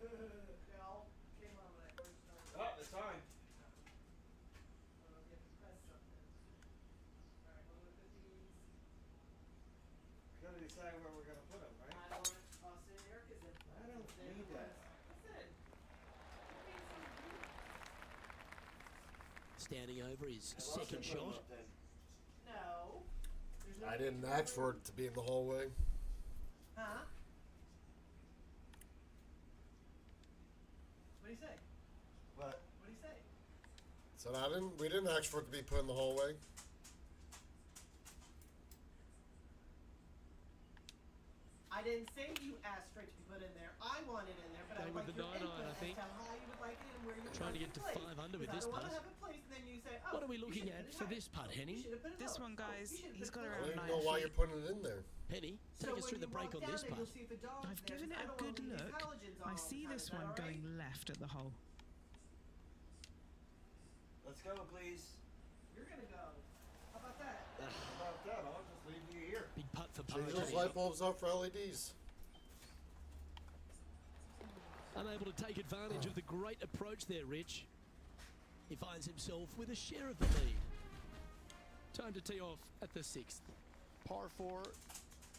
They all came on when I first started. Oh, it's on. You have to press something. Alright, I'm gonna put these. We gotta decide where we're gonna put them, right? I want Austin and Erica's in. I don't need that. Listen. Standing over his I second lost it, put 'em shot. up then. No. There's no I didn't ask for it to be in the hallway. Huh? What do you say? What? What do you say? Said we didn't ask for it to be put in the hallway. I didn't say you asked for it to be put in there. I want it in there, but I Going would with like the your 9-iron, input I as think. to how you would like it and where you would Trying to like get to it placed. 5 under with Because this I don't want putt. to have it placed and then you say, oh, What are we you looking should at put it for higher. this putt, You Henny? should have put it This lower. one, guys, You should have he's put it got lower. I around don't 9 even know why feet. you're putting it in there. Penny, So take us when through the you break walk on this down there, you'll putt. see if a dog's I've there, given so I it a don't want good to leave these look. halogens on I all see the time. this Is that one all right? going left at the hole. Let's go, please. You're going to go. How about that? How about that? I'll just leave you here. Big putt for Change those Parker. light bulbs out for LEDs. Unable to take advantage of the great approach there, Rich. He finds himself with a share of the lead. Time to tee off at the 6th. Par 4,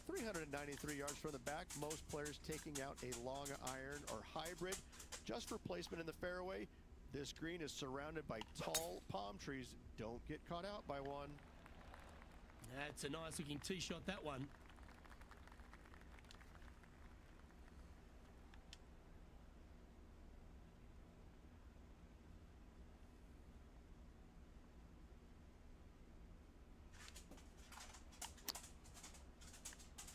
393 yards from the back. Most players taking out a long iron or hybrid just for placement in the fairway. This green is surrounded by tall palm trees. Don't get caught out by one. That's a nice looking tee shot, that one.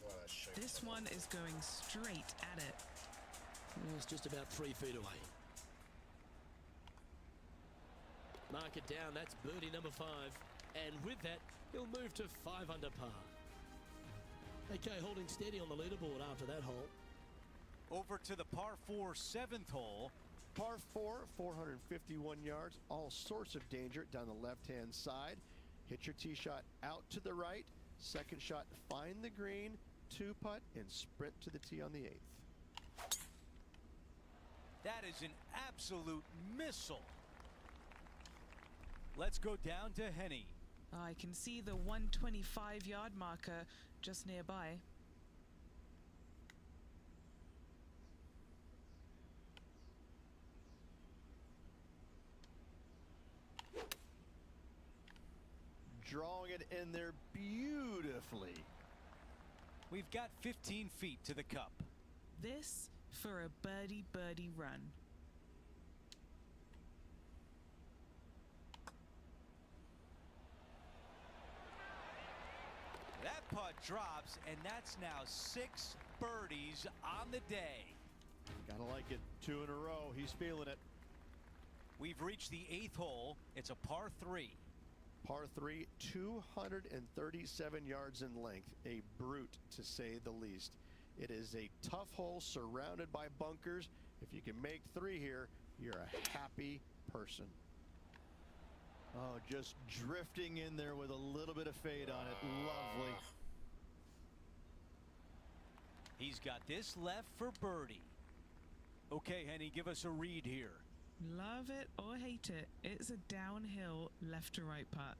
What a shame. This one is going straight at it. It's just about 3 feet away. Mark it down, that's birdie number 5. And with that, he'll move to 5 under par. Okay, holding steady on the leaderboard after that hole. Over to the par 4 7th hole. Par 4, 451 yards. All sorts of danger down the left-hand side. Hit your tee shot out to the right. Second shot, find the green. 2-putt and sprint to the tee on the 8th. That is an absolute missile. Let's go down to Henny. I can see the 125-yard marker just nearby. Drawing it in there beautifully. We've got 15 feet to the cup. This for a birdie run. That putt drops, and that's now 6 birdies on the day. Gotta like it. 2 in a row. He's feeling it. We've reached the 8th hole. It's a par 3. Par 3, 237 yards in length. A brute, to say the least. It is a tough hole surrounded by bunkers. If you can make 3 here, you're a happy person. Oh, just drifting in there with a little bit of fade on it. Lovely. He's got this left for birdie. Okay, Henny, give us a read here. Love it or hate it, it's a downhill left to right putt.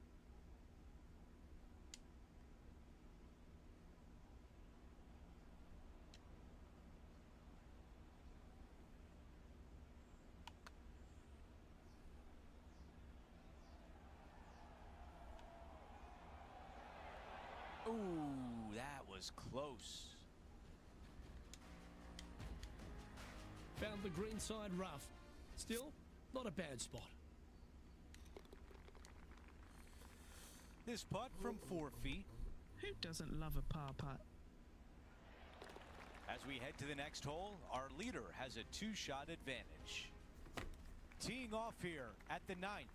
Ooh, that was close. Found the green side rough. Still, not a bad spot. This putt from 4 feet. Who doesn't love a par putt? As we head to the next hole, our leader has a 2-shot advantage. Teeing off here at the 9th.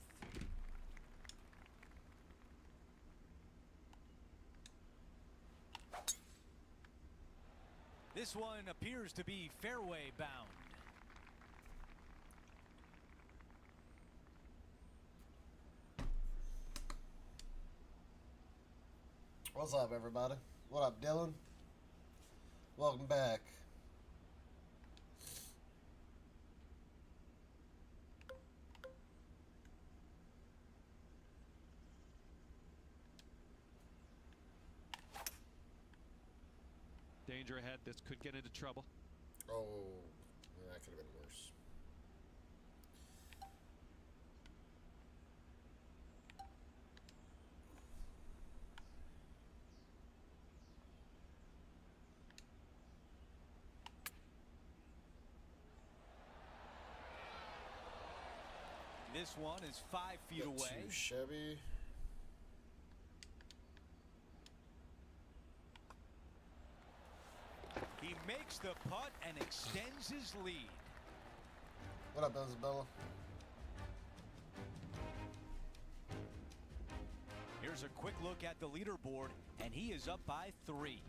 This one appears to be fairway bound. What's up, everybody? What up, Dylan? Welcome back. danger ahead. This could get into trouble. Oh, yeah, that could have been worse. This one is 5 feet Bit away. too Chevy. He makes the putt and extends his lead. What up, Isabella? Here's a quick look at the leaderboard, and he is up by 3.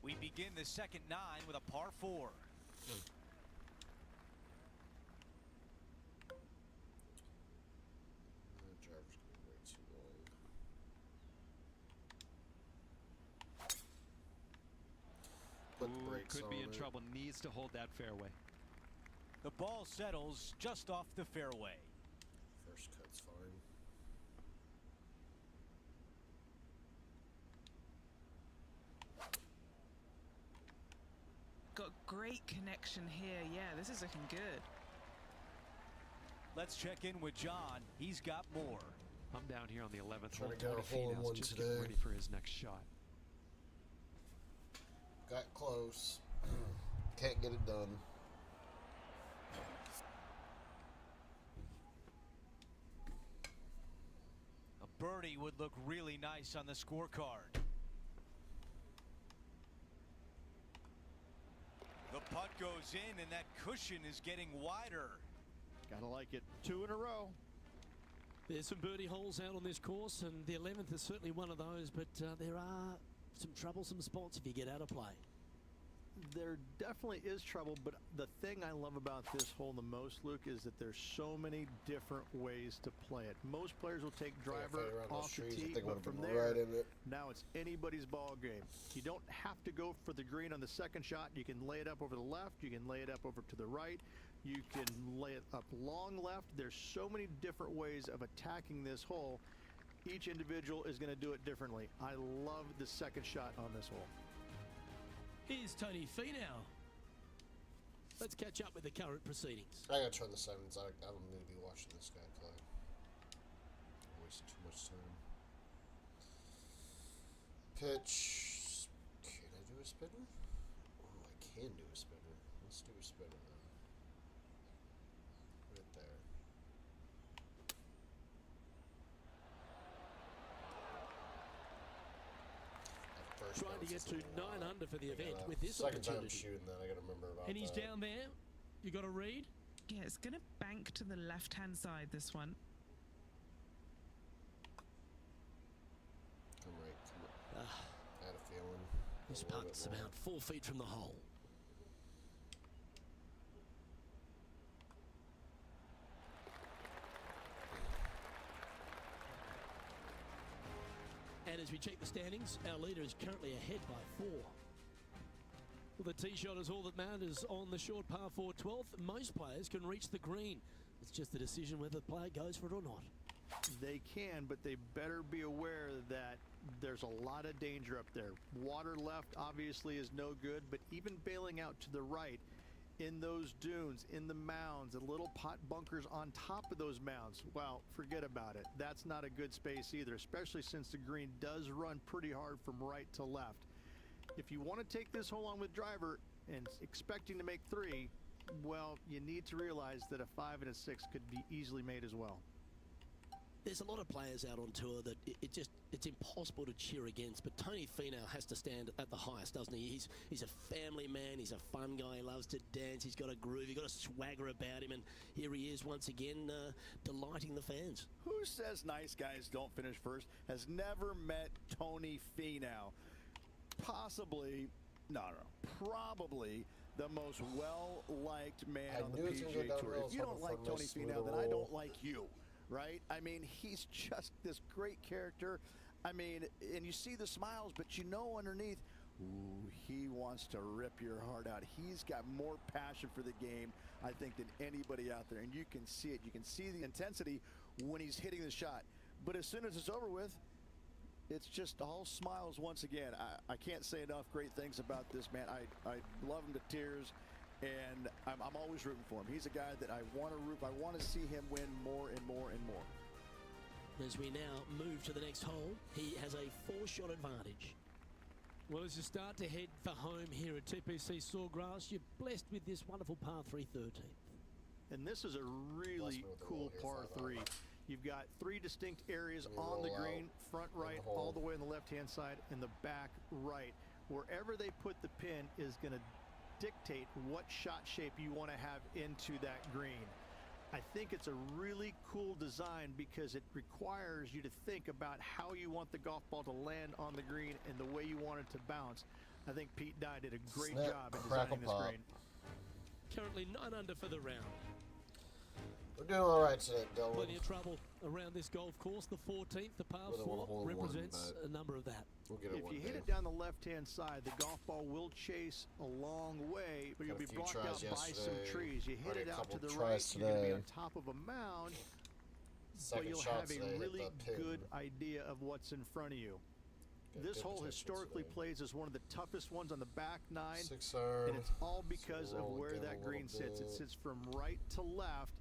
We begin the second 9 with a par 4. The driver's gonna be way too long. Put the Ooh, brakes could be on in it. trouble. Needs to hold that fairway. The ball settles just off the fairway. First cut's fine. Got great connection here. Yeah, this is looking good. Let's check in with John. He's got more. I'm down here on the 11th Trying hole. to get a Tony hole in Finau's one just today. getting ready for his next shot. Got close. Can't get it done. A birdie would look really nice on the scorecard. The putt goes in, and that cushion is getting wider. Gotta like it. 2 in a row. There's some birdie holes out on this course, and the 11th is certainly one of those, but there are some troublesome spots if you get out of play. There definitely is trouble, but the thing I love about this hole the most, Luke, is that there's so many different ways to play it. Most players will take driver off the tee, but from there, right in it. now it's anybody's ball game. You don't have to go for the green on the second shot. You can lay it up over the left. You can lay it up over to the right. You can lay it up long left. There's so many different ways of attacking this hole. Each individual is going to do it differently. I love the second shot on this hole. Here's Tony Finau. Let's catch up with the current proceedings. I gotta turn the sevens. I don't need to be watching this guy play. I'm wasting too much time. Pitch. Can I do a spinner? Oh, I can do a spinner. Let's do a spinner then. Put it there. First Trying to bounce get is to a lot. 9 under for the I event gotta- with this second time opportunity. shooting that. I gotta remember about And he's that. down there. You got a read? Yeah, it's going to bank to the left-hand side, this one. Come right. Come right. I had a feeling. This A little putt's bit more. about 4 feet from the hole. And as we check the standings, our leader is currently ahead by 4. Well, the tee shot is all that matters on the short par 4 12th. Most players can reach the green. It's just a decision whether the player goes for it or not. They can, but they better be aware that there's a lot of danger up there. Water left obviously is no good, but even bailing out to the right in those dunes, in the mounds, and little pot bunkers on top of those mounds, well, forget about it. That's not a good space either, especially since the green does run pretty hard from right to left. If you want to take this hole on with driver and expecting to make 3, well, you need to realize that a 5 and a 6 could be easily made as well. There's a lot of players out on tour that it's impossible to cheer against, but Tony Finau has to stand at the highest, doesn't he? He's a family man, he's a fun guy, he loves to dance, he's got a groove, he's got a swagger about him, and here he is once again delighting the fans. Who says nice guys don't finish first has never met Tony Finau. Probably the most well-liked man I on the knew it was gonna go PGA Tour. downhill, If you so don't I'm like from Tony this Finau, then I little- don't like you, right? I mean, he's just this great character. I mean, and you see the smiles, but you know underneath, ooh, he wants to rip your heart out. He's got more passion for the game, I think, than anybody out there, and you can see it. You can see the intensity when he's hitting the shot. But as soon as it's over with, it's just all smiles once again. I can't say enough great things about this man. I love him to tears, and I'm always rooting for him. He's a guy that I want to root. I want to see him win more and more and more. As we now move to the next hole, he has a 4-shot advantage. Well, as you start to head for home here at TPC Sawgrass, you're blessed with this wonderful par 3 13th. And this is a really cool par 3. You've got 3 distinct areas on the green, front right, all the way on the left-hand side, and the back right. Wherever they put the pin is going to dictate what shot shape you want to have into that green. I think it's a really cool design because it requires you to think about how you want the golf ball to land on the green and the way you want it to bounce. I think Pete Dye did a great job in designing this green. Currently 9 under for the round. We're doing all right today, Dylan. Plenty of trouble around this golf course. The 14th, the par 4, represents a number of that. We'll get it if you hit it down the left-hand side, the golf ball will chase a long way, but you'll be blocked out by some trees. You hit it out to the right, you're going to be on top of a mound, but you'll have a really good idea of what's in front of you. This hole historically plays as one of the toughest ones on the back 9, and it's all because of where that green sits. It sits from right to left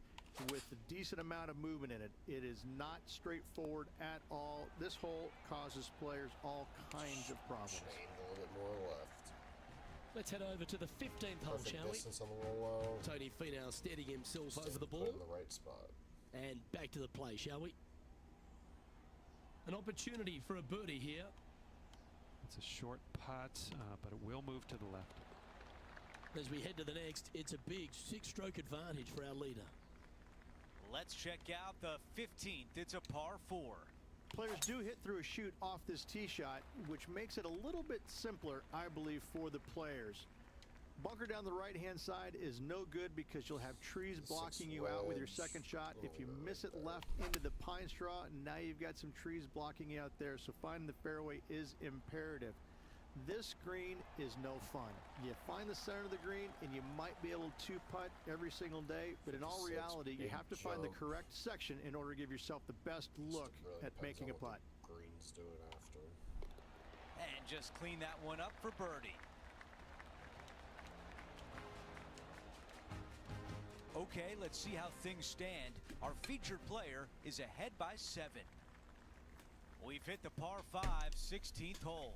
with a decent amount of movement in it. It is not straightforward at all. This hole causes players all kinds of problems. A little bit more left. Let's head over to the 15th hole, shall we? Distance on the roll out. Tony Finau steadying himself over the Put ball. it in the right spot. And back to the play, shall we? An opportunity for a birdie here. It's a short putt, but it will move to the left. As we head to the next, it's a big 6-stroke advantage for our leader. Let's check out the 15th. It's a par 4. Players do hit through a chute off this tee shot, which makes it a little bit simpler, I believe, for the players. Bunker down the right-hand side is no good because you'll have trees blocking you out with your second shot. If you miss it left into the pine straw, now you've got some trees blocking you out there, so finding the fairway is imperative. This green is no fun. You find the center of the green and you might be able to putt every single day, but in all reality, you have to find the correct section in order to give yourself the best look at making a putt. Green's doing after. And just clean that one up for birdie. Okay, let's see how things stand. Our featured player is ahead by 7. We've hit the par 5, 16th hole.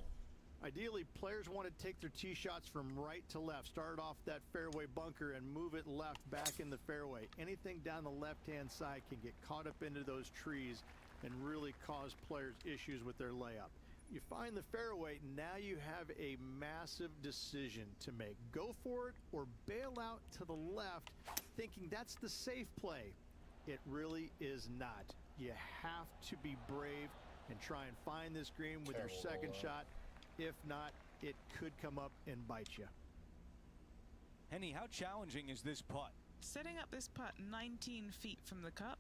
Ideally, players want to take their tee shots from right to left, start off that fairway bunker and move it left back in the fairway. Anything down the left-hand side can get caught up into those trees and really cause players issues with their layup. You find the fairway, now you have a massive decision to make. Go for it or bail out to the left, thinking that's the safe play. It really is not. You have to be brave and try and find this green with your second shot. If not, it could come up and bite you. Henny, how challenging is this putt? Setting up this putt 19 feet from the cup.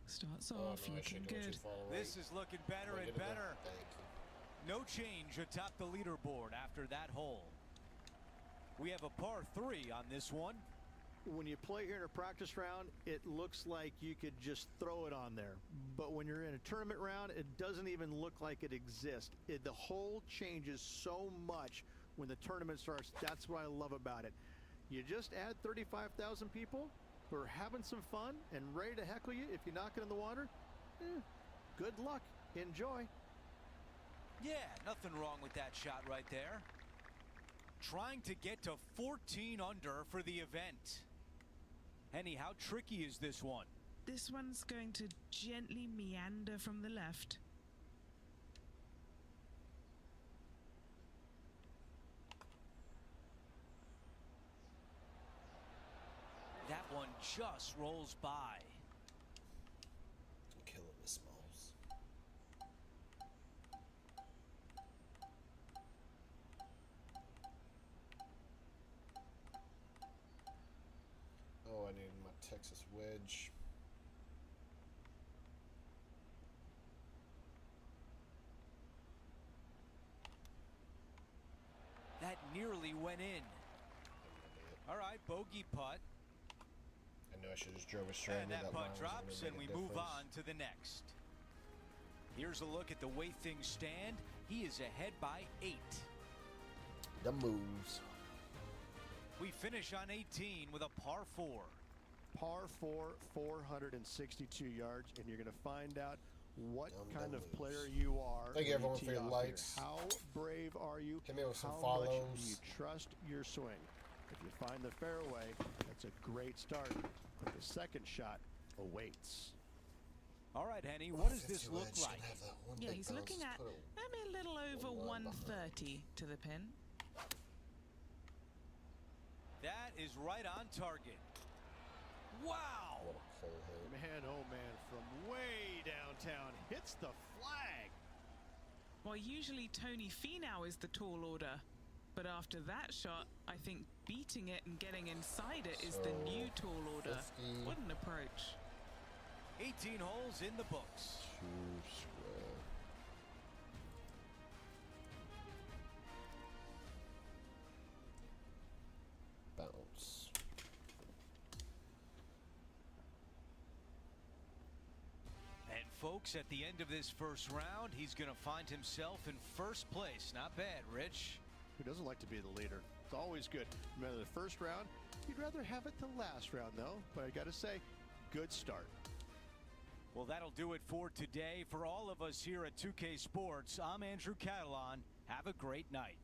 Starts off looking good. This is looking better and better. No change atop the leaderboard after that hole. We have a par 3 on this one. When you play here in a practice round, it looks like you could just throw it on there. But when you're in a tournament round, it doesn't even look like it exists. The hole changes so much when the tournament starts. That's what I love about it. You just add 35,000 people who are having some fun and ready to heckle you if you knock it in the water. Good luck. Enjoy. Yeah, nothing wrong with that shot right there. Trying to get to 14 under for the event. Henny, how tricky is this one? This one's going to gently meander from the left. That one just rolls by. Killing the Smalls. Oh, I need my Texas wedge. That nearly went in. All right, bogey putt. I knew I should have just drove it straight. And that putt drops, and we move on to the next. Here's a look at the way things stand. He is ahead by 8. The moves. We finish on 18 with a par 4. Par 4, 462 yards, and you're going to find out what kind of player you are. Thank you, everyone, for your likes. How brave are you? Hit me with some How follows. much do you trust your swing? If you find the fairway, that's a great start. But the second shot awaits. All right, Henny, what does this look like? Yeah, he's looking at maybe a little over 130 to the pin. That is right on target. Wow! What a pull hit. Man, oh man, from way downtown, hits the flag. Well, usually Tony Finau is the tall order. But after that shot, I think beating it and getting inside it is the new tall order. 50. What an approach. 18 holes in the books. Too square. Bounce. And folks, at the end of this first round, he's going to find himself in first place. Not bad, Rich. Who doesn't like to be the leader? It's always good. Remember the first round? You'd rather have it the last round, though. But I got to say, good start. Well, that'll do it for today. For all of us here at 2K Sports, I'm Andrew Catalan. Have a great night.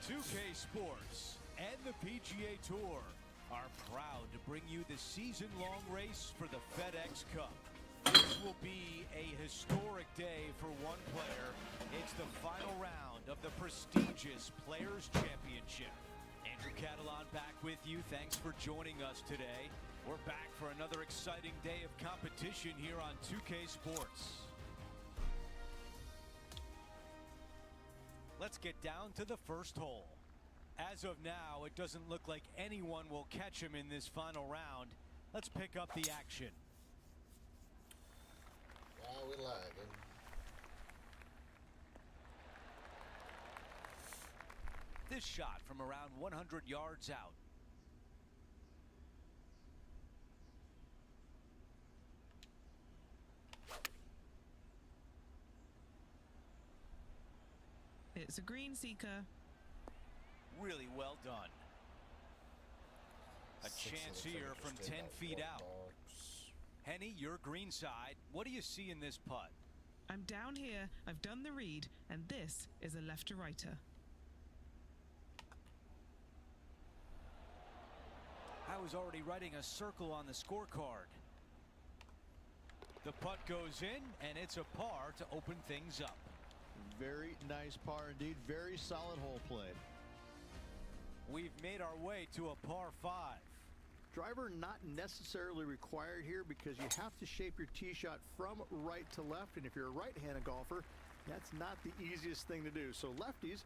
.2K Sports and the PGA Tour are proud to bring you the season-long race for the FedEx Cup. This will be a historic day for one player. It's the final round of the prestigious Players' Championship. Andrew Catalan back with you. Thanks for joining us today. We're back for another exciting day of competition here on 2K Sports. Let's get down to the first hole. As of now, it doesn't look like anyone will catch him in this final round. Let's pick up the action. Wow, we lagging. This shot from around 100 yards out. It's a green seeker. Really well done. A chance here from 10 feet out. Henny, your green side. What do you see in this putt? I'm down here, I've done the read, and this is a left-to-righter. I was already writing a circle on the scorecard. The putt goes in, and it's a par to open things up. Very nice par indeed. Very solid hole play. We've made our way to a par 5. Driver not necessarily required here because you have to shape your tee shot from right to left. And if you're a right-handed golfer, that's not the easiest thing to do. So lefties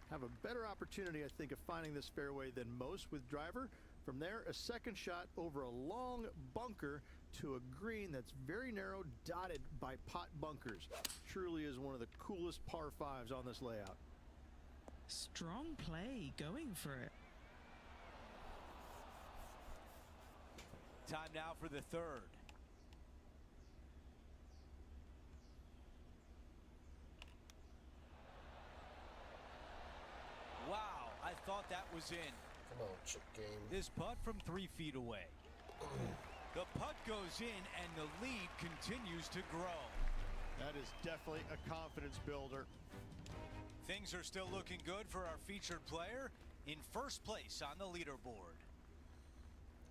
have a better opportunity, I think, of finding this fairway than most with driver. From there, a second shot over a long bunker to a green that's very narrow, dotted by pot bunkers. Truly is one of the coolest par 5s on this layout. Strong play, going for it. Time now for the third. Wow, I thought that was in. Come on, chip game. This putt from 3 feet away. The putt goes in, and the lead continues to grow. That is definitely a confidence builder. Things are still looking good for our featured player in first place on the leaderboard.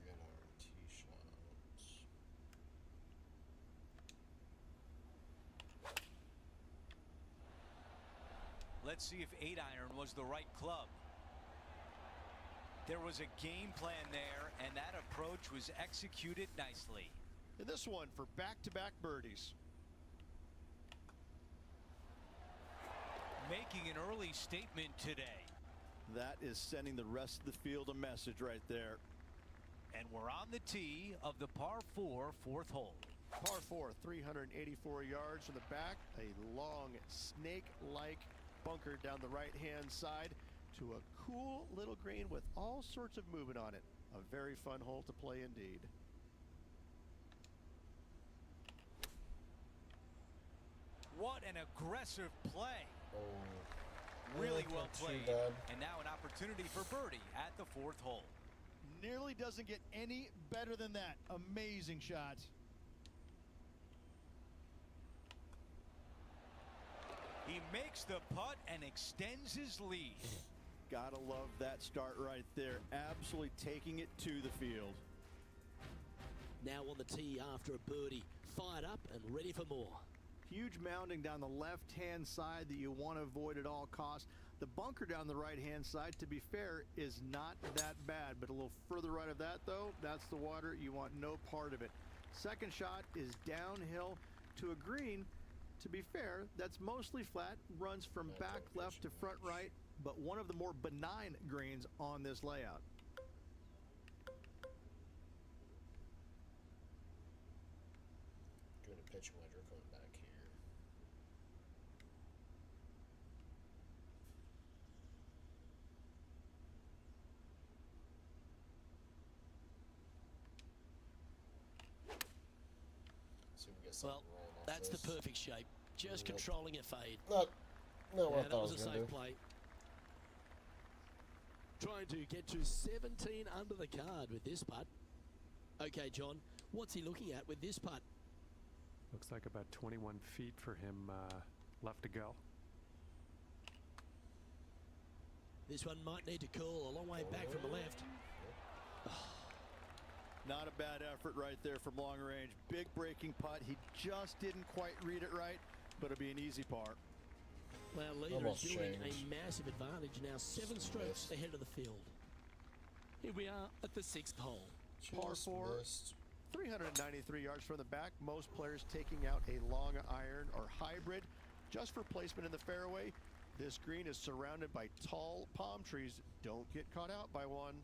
Get our tee shots. Let's see if 8-iron was the right club. There was a game plan there, and that approach was executed nicely. And this one for back-to-back birdies. Making an early statement today. That is sending the rest of the field a message right there. And we're on the tee of the par 4 fourth hole. Par 4, 384 yards from the back. A long snake-like bunker down the right-hand side to a cool little green with all sorts of movement on it. A very fun hole to play indeed. What an aggressive play. Oh, Really not well too played. bad. And now an opportunity for birdie at the fourth hole. Nearly doesn't get any better than that. Amazing shot. He makes the putt and extends his lead. Gotta love that start right there. Absolutely taking it to the field. Now on the tee after a birdie. Fired up and ready for more. Huge mounding down the left-hand side that you want to avoid at all costs. The bunker down the right-hand side, to be fair, is not that bad. But a little further right of that, though, that's the water. You want no part of it. Second shot is downhill to a green. To be fair, that's mostly flat, runs from back left to front right, but one of the more benign greens on this layout. Doing a pitch wedge, we're going back here. See if we get something Well, rolling off that's the this. perfect shape. Just Nope. controlling a fade. Not what I Yeah, thought that I was a was gonna safe do. play. Trying to get to 17 under the card with this putt. Okay, John, what's he looking at with this putt? Looks like about 21 feet for him left to go. This one might need to curl a long way back from the left. Not a bad effort right there from long range. Big breaking putt. He just didn't quite read it right, but it'll be an easy par. Well, leader Almost is building changed. a massive advantage now, 7 strokes missed. ahead of the field. Here we are at the 6th hole. Par Just 4. missed. 393 yards from the back. Most players taking out a long iron or hybrid just for placement in the fairway. This green is surrounded by tall palm trees. Don't get caught out by one.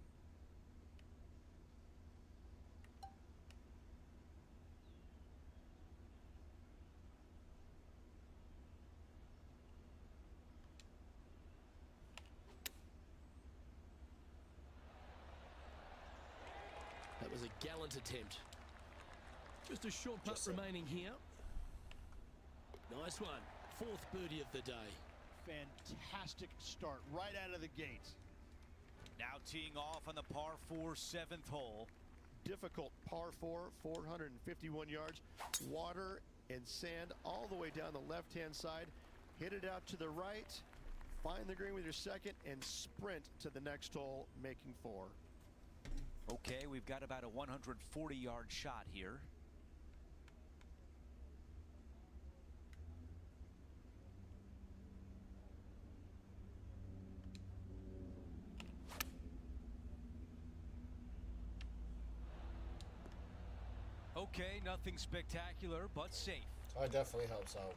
That was a gallant attempt. Just a short putt Just a- remaining here. Nice one. 4th birdie of the day. Fantastic start right out of the gate. Now teeing off on the par 4 7th hole. Difficult par 4, 451 yards. Water and sand all the way down the left-hand side. Hit it out to the right. Find the green with your second and sprint to the next hole, making 4. Okay, we've got about a 140-yard shot here. Okay, nothing spectacular, but safe. Oh, it definitely helps out.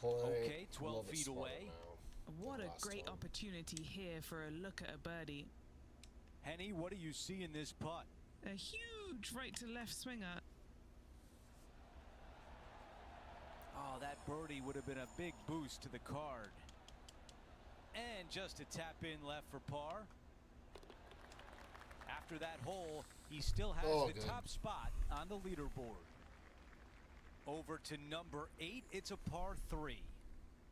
All right. Play Okay, 12 a little bit feet smarter away. now What than a last great time. opportunity here for a look at a birdie. Henny, what do you see in this putt? A huge right to left swinger. Oh, that birdie would have been a big boost to the card. And just a tap in left for par. After that hole, he still has Oh, the good. top spot on the leaderboard. Over to number 8, it's a par 3.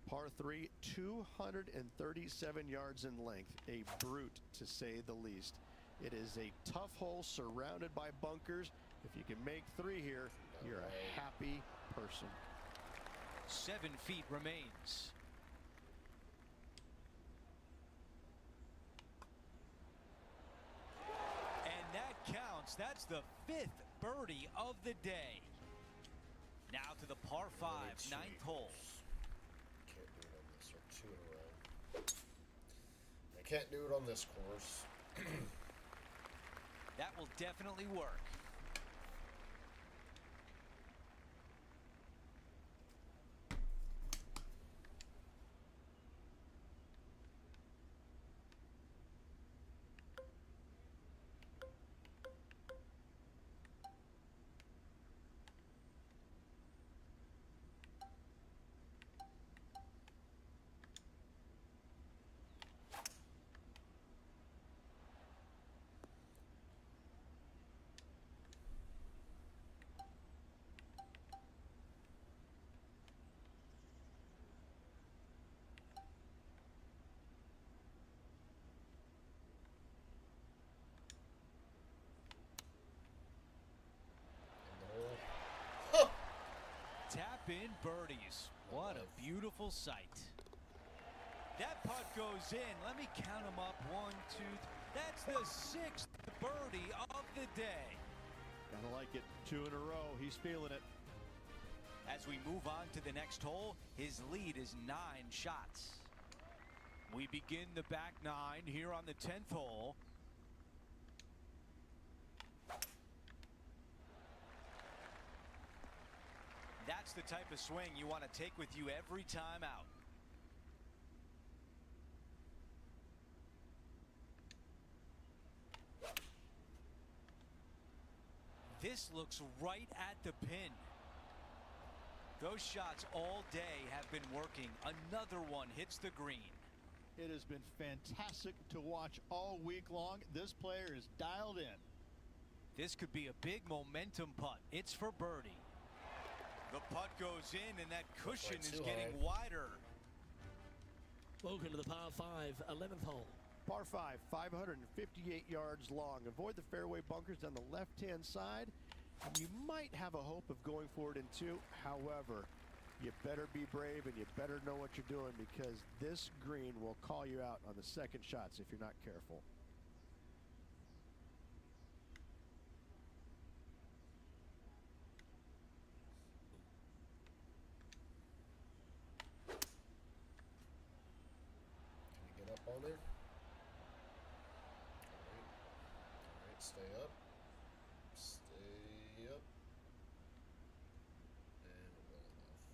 Par 3, 237 yards in length. A brute, to say the least. It is a tough hole surrounded by bunkers. If you can make 3 here, you're a happy person. 7 feet remains. And that counts. That's the 5th birdie of the day. Now to the par 5, 9th hole. Can't do it on this, or 2 in a row. I can't do it on this course. That will definitely work. Tap in birdies. What a beautiful sight. That putt goes in. Let me count them up. 1, 2, 3. That's the 6th birdie of the day. Gotta like it. 2 in a row. He's feeling it. As we move on to the next hole, his lead is 9 shots. We begin the back 9 here on the 10th hole. That's the type of swing you want to take with you every time out. This looks right at the pin. Those shots all day have been working. Another one hits the green. It has been fantastic to watch all week long. This player is dialed in. This could be a big momentum putt. It's for birdie. The putt goes in, and that cushion is getting wider. Welcome to the par 5, 11th hole. Par 5, 558 yards long. Avoid the fairway bunkers on the left-hand side. You might have a hope of going for it in 2. However, you better be brave and you better know what you're doing, because this green will call you out on the second shots if you're not careful. Can you get up on there? Alright, stay up. Stay up. And well enough.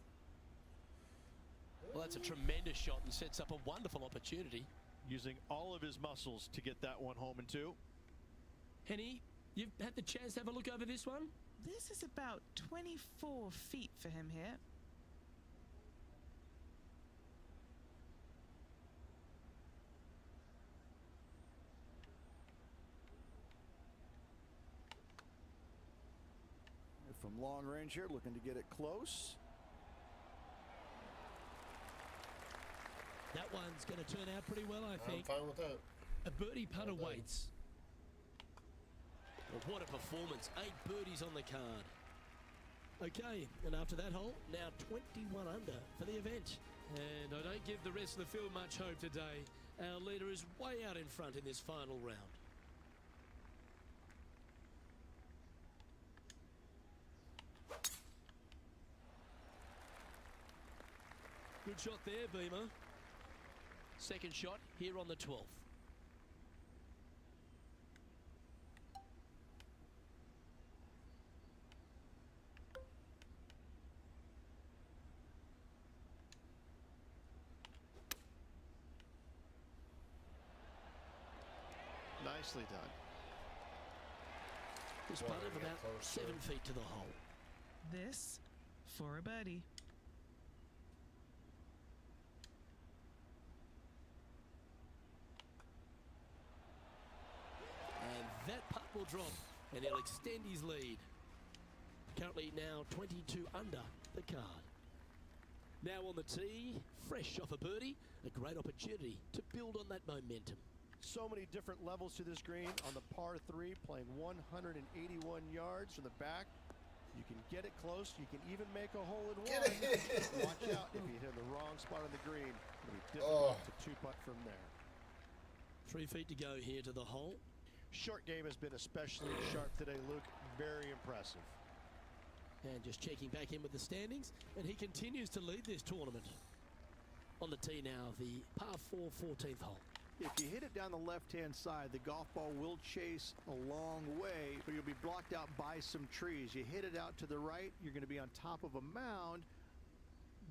Well, that's a tremendous shot and sets up a wonderful opportunity. Using all of his muscles to get that one home in 2. Henny, you've had the chance to have a look over this one? This is about 24 feet for him here. From long range here, looking to get it close. That one's going to turn out pretty well, I I'm think. fine with that. A birdie putt Well done. awaits. Well, what a performance. 8 birdies on the card. Okay, and after that hole, now 21 under for the event. And I don't give the rest of the field much hope today. Our leader is way out in front in this final round. Good shot there, Beamer. Second shot here on the 12th. Nicely done. This Well, putted we got about close, 7 feet to the hole. This for a birdie. And that putt will drop, and he'll extend his lead. Currently now 22 under the card. Now on the tee, fresh off a birdie, a great opportunity to build on that momentum. So many different levels to this green. On the par 3, playing 181 yards from the back. You can get it close. You can even make a hole in one. Watch out if you hit the wrong spot on the green. It'll be difficult to two-putt from there. 3 feet to go here to the hole. Short game has been especially sharp today, Luke. Very impressive. And just checking back in with the standings, and he continues to lead this tournament. On the tee now, the par 4 14th hole. If you hit it down the left-hand side, the golf ball will chase a long way, but you'll be blocked out by some trees. You hit it out to the right, you're going to be on top of a mound,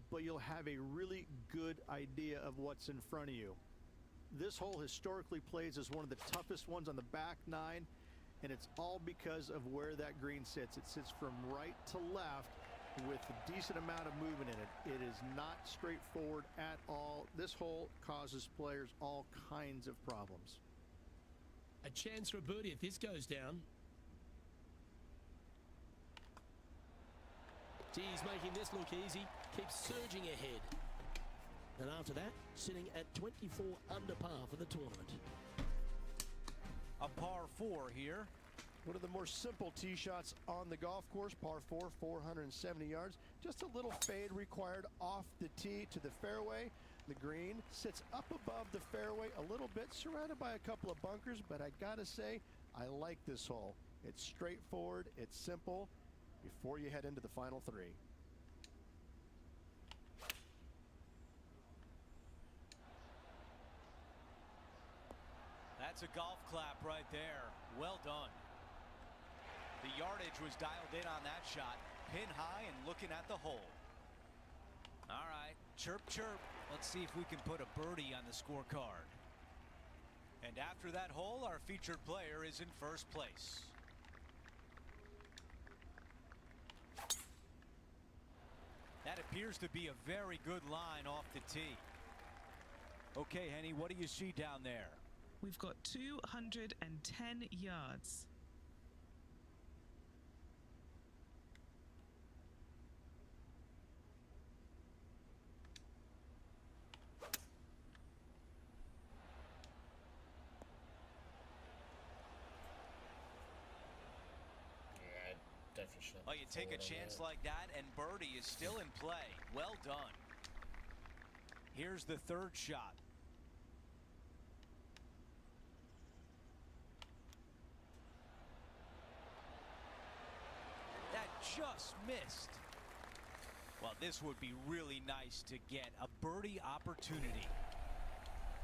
but you'll have a really good idea of what's in front of you. This hole historically plays as one of the toughest ones on the back 9, and it's all because of where that green sits. It sits from right to left with a decent amount of movement in it. It is not straightforward at all. This hole causes players all kinds of problems. A chance for a birdie if this goes down. He's making this look easy. Keeps surging ahead. And after that, sitting at 24 under par for the tournament. A par 4 here. One of the more simple tee shots on the golf course. Par 4, 470 yards. Just a little fade required off the tee to the fairway. The green sits up above the fairway a little bit, surrounded by a couple of bunkers, but I gotta say, I like this hole. It's straightforward, it's simple, before you head into the final 3. That's a golf clap right there. Well done. The yardage was dialed in on that shot. Pin high and looking at the hole. All right, chirp, chirp. Let's see if we can put a birdie on the scorecard. And after that hole, our featured player is in first place. That appears to be a very good line off the tee. Okay, Henny, what do you see down there? We've got 210 yards. Oh, you take a chance like that, and birdie is still in play. Well done. Here's the third shot. That just missed. Well, this would be really nice to get a birdie opportunity.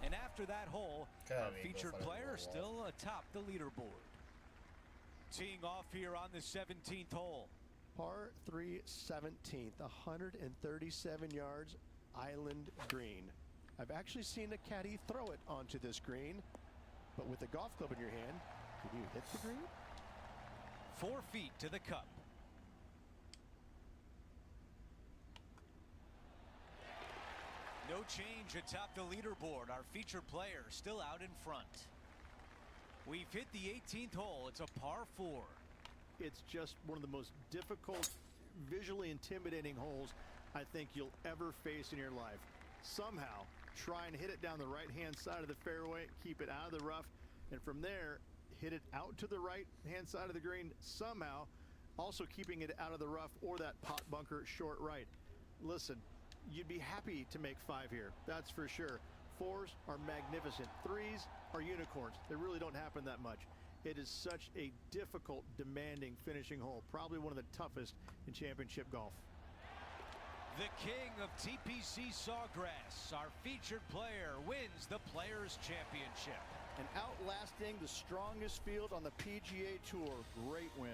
And after that hole, our featured player still atop the leaderboard. Teeing off here on the 17th hole. Par 3 17th, 137 yards, island green. I've actually seen a caddy throw it onto this green, but with a golf club in your hand, can you hit the green? 4 feet to the cup. No change atop the leaderboard. Our featured player still out in front. We've hit the 18th hole. It's a par 4. It's just one of the most difficult, visually intimidating holes I think you'll ever face in your life. Somehow, try and hit it down the right-hand side of the fairway, keep it out of the rough, and from there, hit it out to the right-hand side of the green somehow, also keeping it out of the rough or that pot bunker short right. Listen, you'd be happy to make 5 here, that's for sure. 4s are magnificent. 3s are unicorns. They really don't happen that much. It is such a difficult, demanding finishing hole. Probably one of the toughest in championship golf. The king of TPC Sawgrass, our featured player, wins the Players' Championship. And outlasting the strongest field on the PGA Tour. Great win.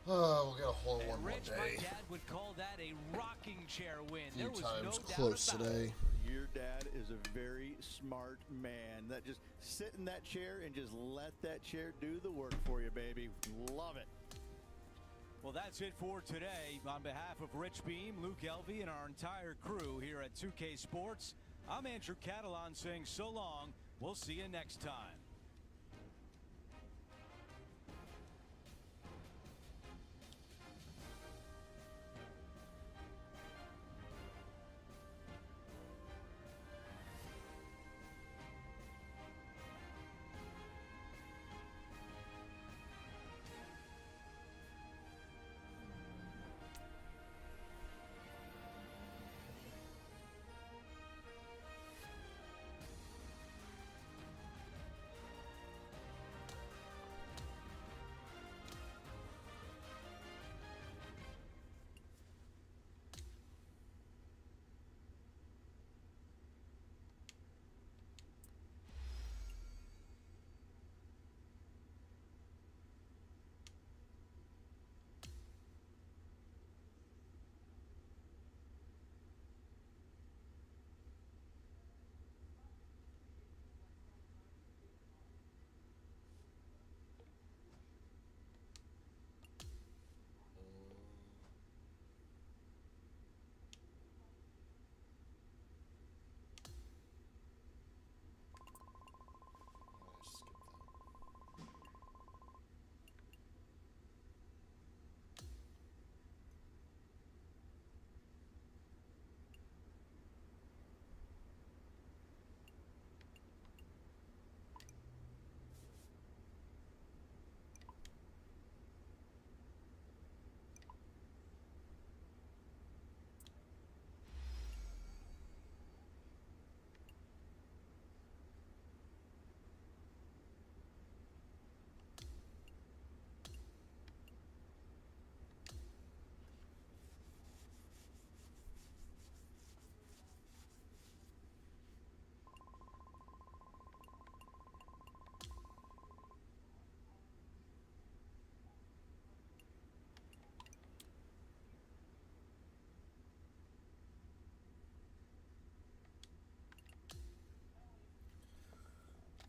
Oh, we'll get a hole in one more Rich, my day. dad would call that a rocking chair win. A few There was times no close doubt about today. it. Your dad is a very smart man. That just sit in that chair and just let that chair do the work for you, baby. Love it. Well, that's it for today. On behalf of Rich Beam, Luke Elvey, and our entire crew here at 2K Sports, I'm Andrew Catalan saying so long. We'll see you next time.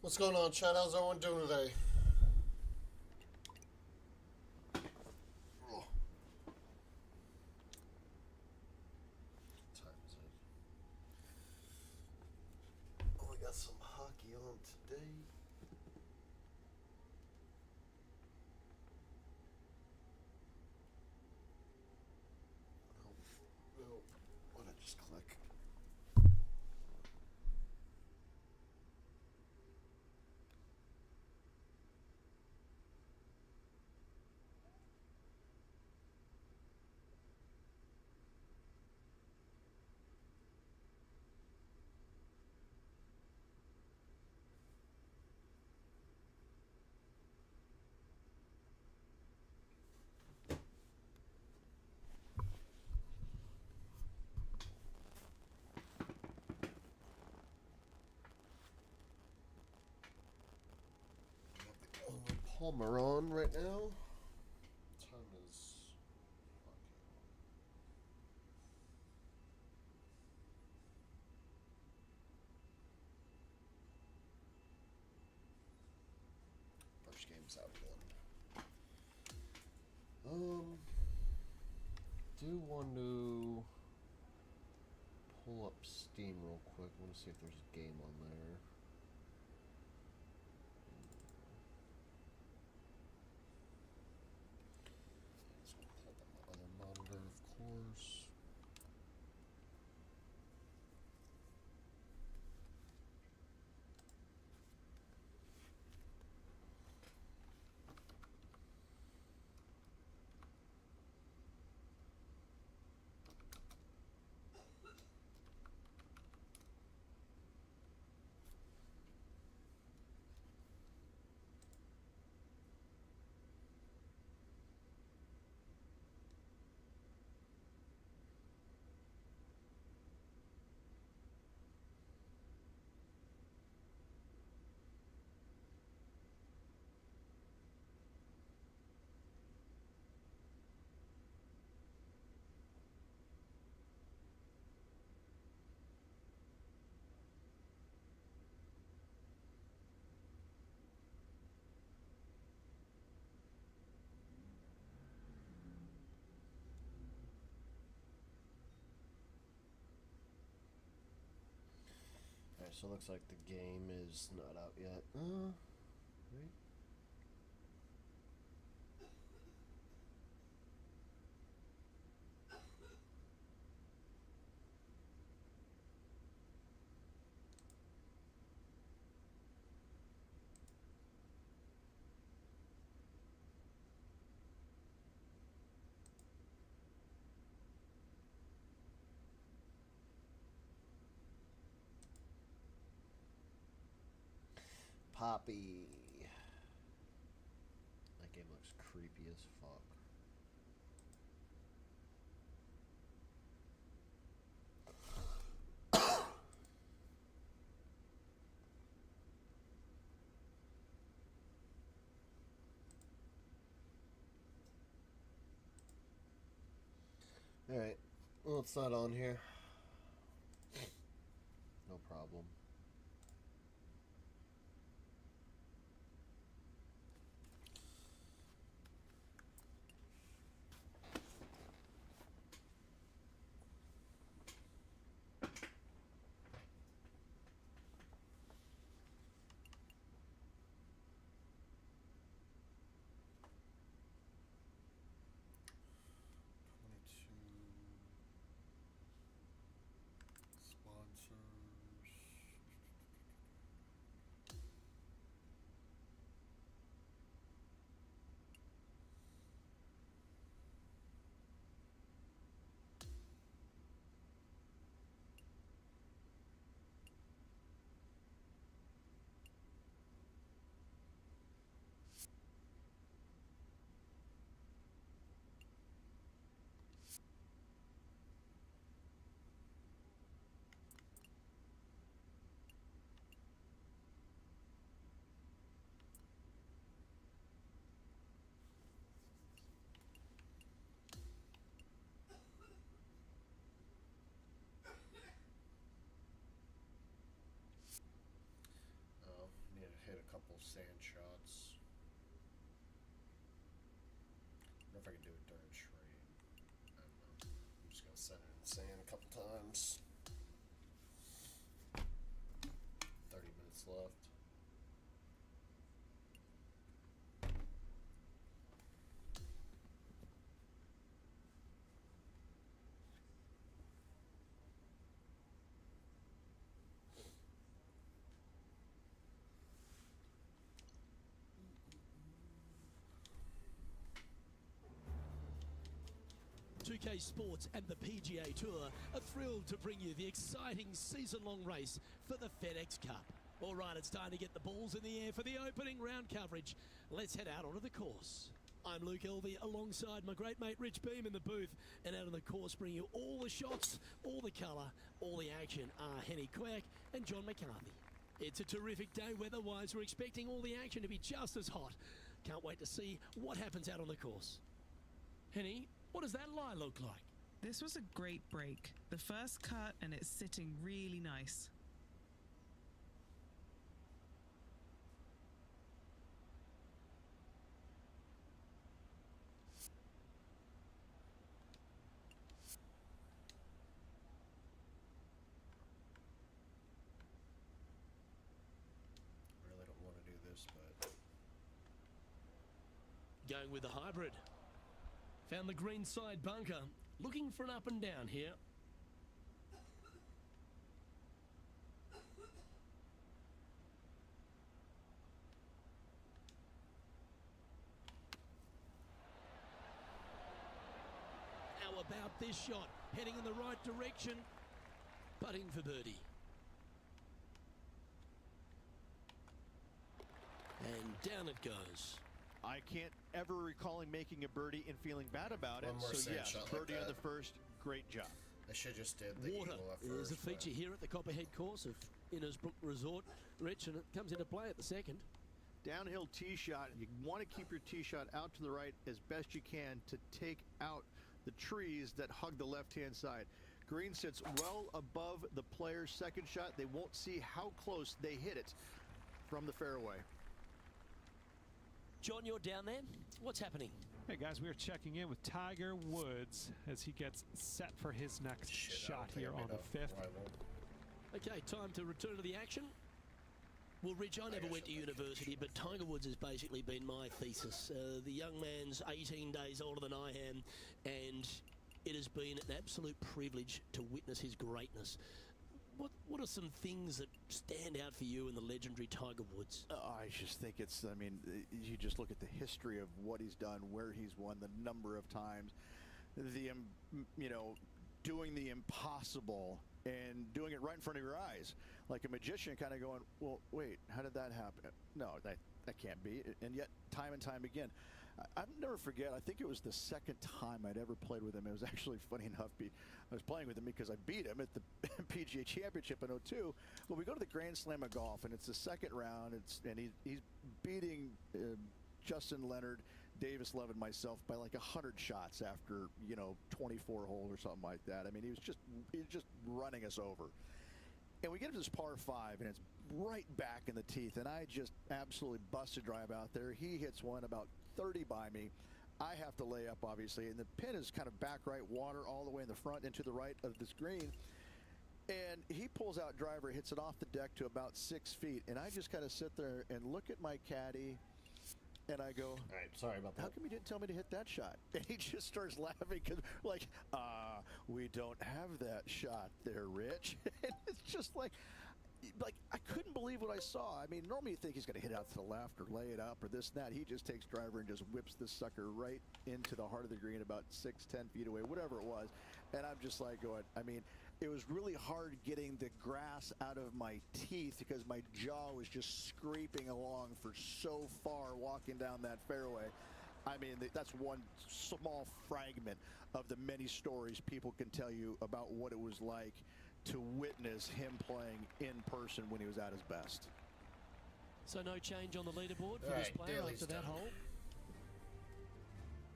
What's going on, chat? How's everyone doing today? Oh. What time is it? Oh, we got some hockey on today. Oh, what did I just click? Palmer on right now. Time is first game's out one. Do want to pull up Steam real quick. I want to see if there's a game on there. Pull up my other monitor, of course. Alright, so it looks like the game is not out yet. Right? Poppy. That game looks creepy as fuck. Alright. Well, it's not on here. No problem. couple sand shots. I don't know if I can do it during trade. I don't know. I'm just gonna set it in the sand a couple times. 30 minutes left. UK Sports and the PGA Tour are thrilled to bring you the exciting season-long race for the FedEx Cup. All right, it's time to get the balls in the air for the opening round coverage. Let's head out onto the course. I'm Luke Elvey alongside my great mate Rich Beam in the booth, and out on the course bring you all the shots, all the colour, all the action are Henny Quack and John McCarthy. It's a terrific day weather-wise. We're expecting all the action to be just as hot. Can't wait to see what happens out on the course. Henny, what does that lie look like? This was a great break. The first cut, and it's sitting really nice. Really don't want to do this, but Going with the hybrid. Found the green side bunker. Looking for an up and down here. How about this shot? Heading in the right direction. Putting for birdie. And down it goes. I can't ever recall him making a birdie and feeling bad about it. One more So sand yes, shot like birdie on that. the first, great job. I should just did the Water eagle at is first. a feature here at the Copperhead course of Innisbrook Resort, Rich, and it comes into play at the second. Downhill tee shot. You want to keep your tee shot out to the right as best you can to take out the trees that hug the left-hand side. Green sits well above the player's second shot. They won't see how close they hit it from the fairway. John, you're down there. What's happening? Hey guys, we are checking in with Tiger Woods as he gets set for his next shot here on the 5th. Okay, time to return to the action. Well, Rich, I never went to university, but Tiger Woods has basically been my thesis. The young man's 18 days older than I am, and it has been an absolute privilege to witness his greatness. What are some things that stand out for you in the legendary Tiger Woods? I just think it's, I mean, you just look at the history of what he's done, where he's won, the number of times, the, you know, doing the impossible and doing it right in front of your eyes. Like a magician kind of going, well, wait, how did that happen? No, that can't be. And yet, time and time again. I'll never forget, I think it was the second time I'd ever played with him. It was actually funny enough. I was playing with him because I beat him at the PGA Championship in '02. Well, we go to the Grand Slam of golf, and it's the second round. And he's beating Justin Leonard, Davis Love, and myself by like 100 shots after, 24 hole or something like that. I mean, he was just running us over. And we get to this par 5, and it's right back in the teeth, and I just absolutely busted drive out there. He hits one about 30 by me. I have to lay up, obviously, and the pin is kind of back right, water all the way in the front and to the right of this green. And he pulls out driver, hits it off the deck to about 6 feet, and I just kind of sit there and look at my caddy, and I go, all right, sorry about that. How come you didn't tell me to hit that shot? And he just starts laughing because, like, we don't have that shot there, Rich. And it's just like I couldn't believe what I saw. I mean, normally you think he's going to hit out to the left or lay it up or this and that. He just takes driver and just whips this sucker right into the heart of the green about 6-10 feet away, whatever it was. And I'm just like going, I mean, it was really hard getting the grass out of my teeth because my jaw was just scraping along for so far walking down that fairway. I mean, that's one small fragment of the many stories people can tell you about what it was like to witness him playing in person when he was at his best. So no change on the leaderboard for All this right, player Daly's after that done. hole.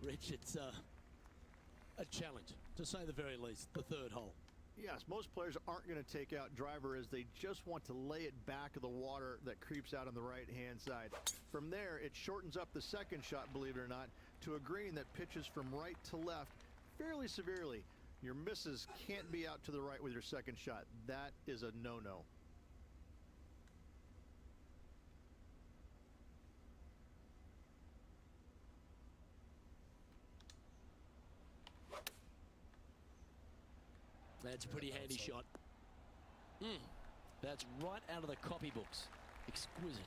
Rich, it's a challenge, to say the very least, the third hole. Yes, most players aren't going to take out driver as they just want to lay it back of the water that creeps out on the right-hand side. From there, it shortens up the second shot, believe it or not, to a green that pitches from right to left fairly severely. Your misses can't be out to the right with your second shot. That is a no-no. That's a pretty handy shot. That's right out of the copybooks. Exquisite.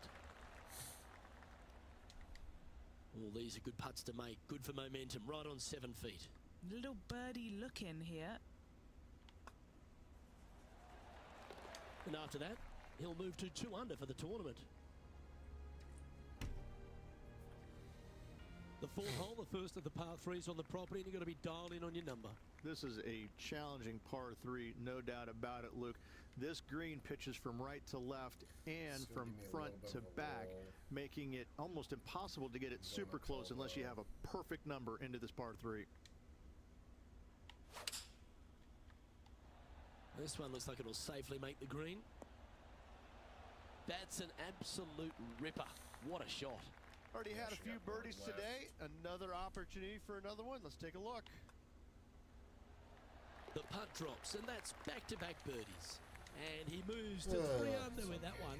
All these are good putts to make. Good for momentum. Right on 7 feet. Little birdie look in here. And after that, he'll move to 2 under for the tournament. The fourth hole, the first of the par 3s on the property, and you've got to be dialed in on your number. This is a challenging par 3, no doubt about it, Luke. This green pitches from right to left and from front to back, making it almost impossible to get it super close unless you have a perfect number into this par 3. This one looks like it'll safely make the green. That's an absolute ripper. What a shot. Already had a few birdies today. Another opportunity for another one. Let's take a look. The putt drops, and that's back-to-back birdies. And he moves to 3 under with that one.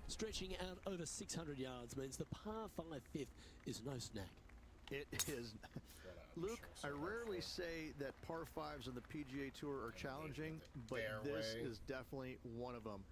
Stretching out over 600 yards means the par 5 fifth is no snack. It is. Luke, I rarely say that par 5s on the PGA Tour are challenging, but this is definitely one of them.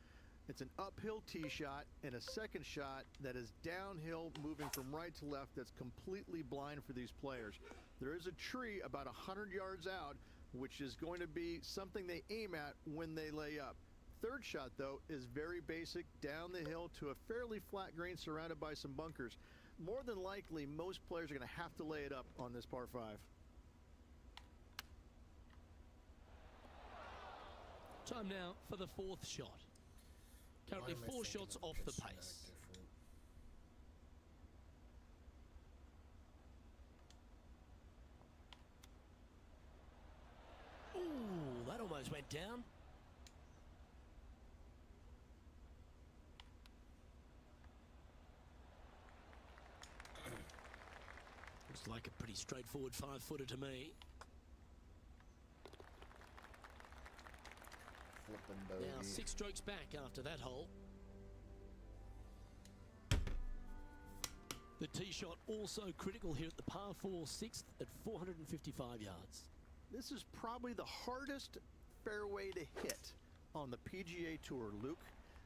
It's an uphill tee shot and a second shot that is downhill, moving from right to left, that's completely blind for these players. There is a tree about 100 yards out, which is going to be something they aim at when they lay up. Third shot, though, is very basic, down the hill to a fairly flat green surrounded by some bunkers. More than likely, most players are going to have to lay it up on this par 5. Time now for the fourth shot. Currently 4 shots off the pace. Ooh, that almost went down. Looks like a pretty straightforward 5-footer to me. Now 6 strokes back after that hole. The tee shot also critical here at the par 4 6th at 455 yards. This is probably the hardest fairway to hit on the PGA Tour, Luke.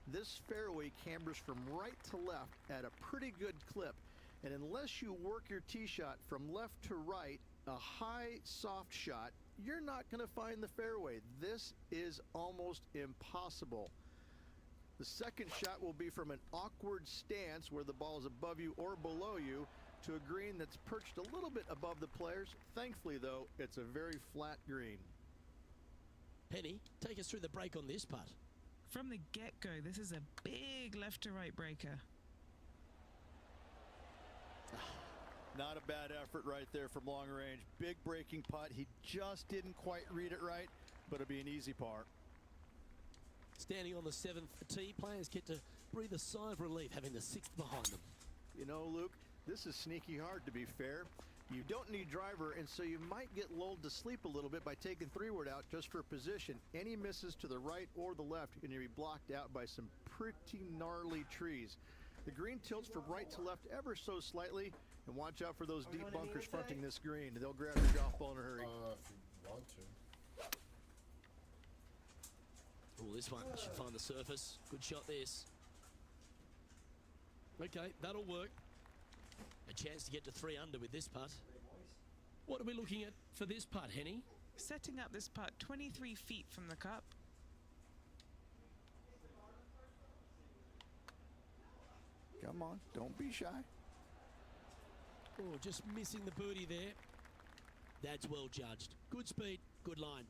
This fairway cambers from right to left at a pretty good clip, and unless you work your tee shot from left to right, a high soft shot, you're not going to find the fairway. This is almost impossible. The second shot will be from an awkward stance where the ball is above you or below you to a green that's perched a little bit above the players. Thankfully, though, it's a very flat green. Penny, take us through the break on this putt. From the get-go, this is a big left-to-right breaker. Not a bad effort right there from long range. Big breaking putt. He just didn't quite read it right, but it'll be an easy par. Standing on the 7th tee, players get to breathe a sigh of relief having the 6th behind them. You know, Luke, this is sneaky hard, to be fair. You don't need driver, and so you might get lulled to sleep a little bit by taking 3-wood out just for position. Any misses to the right or the left, you're going to be blocked out by some pretty gnarly trees. The green tilts from right to left ever so slightly, and watch out for those deep bunkers fronting this green. They'll grab your golf ball in a hurry. If you want to. Oh, this one should find the surface. Good shot, this. Okay, that'll work. A chance to get to 3 under with this putt. What are we looking at for this putt, Henny? Setting up this putt 23 feet from the cup. Come on, don't be shy. Oh, just missing the birdie there. That's well judged. Good speed, good line.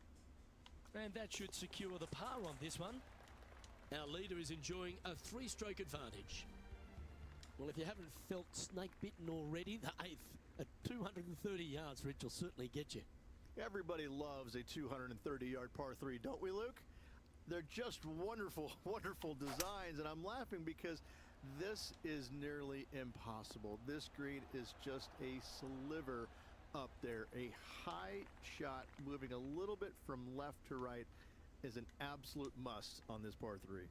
And that should secure the par on this one. Our leader is enjoying a 3-stroke advantage. Well, if you haven't felt snake bitten already, the 8th at 230 yards, Rich, will certainly get you. Everybody loves a 230-yard par 3, don't we, Luke? They're just wonderful, wonderful designs, and I'm laughing because this is nearly impossible. This green is just a sliver up there. A high shot moving a little bit from left to right is an absolute must on this par 3.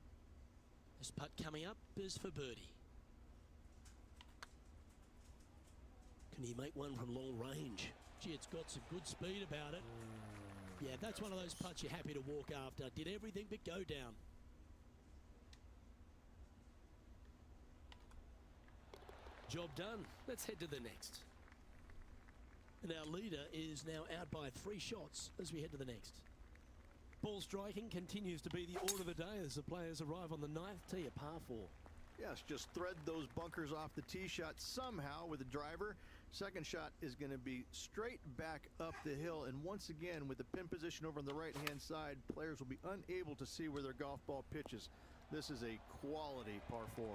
This putt coming up is for birdie. Can he make one from long range? Gee, it's got some good speed about it. Yeah, that's one of those putts you're happy to walk after. Did everything but go down. Job done. Let's head to the next. And our leader is now out by 3 shots as we head to the next. Ball striking continues to be the order of the day as the players arrive on the 9th tee at par 4. Yes, just thread those bunkers off the tee shot somehow with the driver. Second shot is going to be straight back up the hill. And once again, with the pin position over on the right-hand side, players will be unable to see where their golf ball pitches. This is a quality par 4.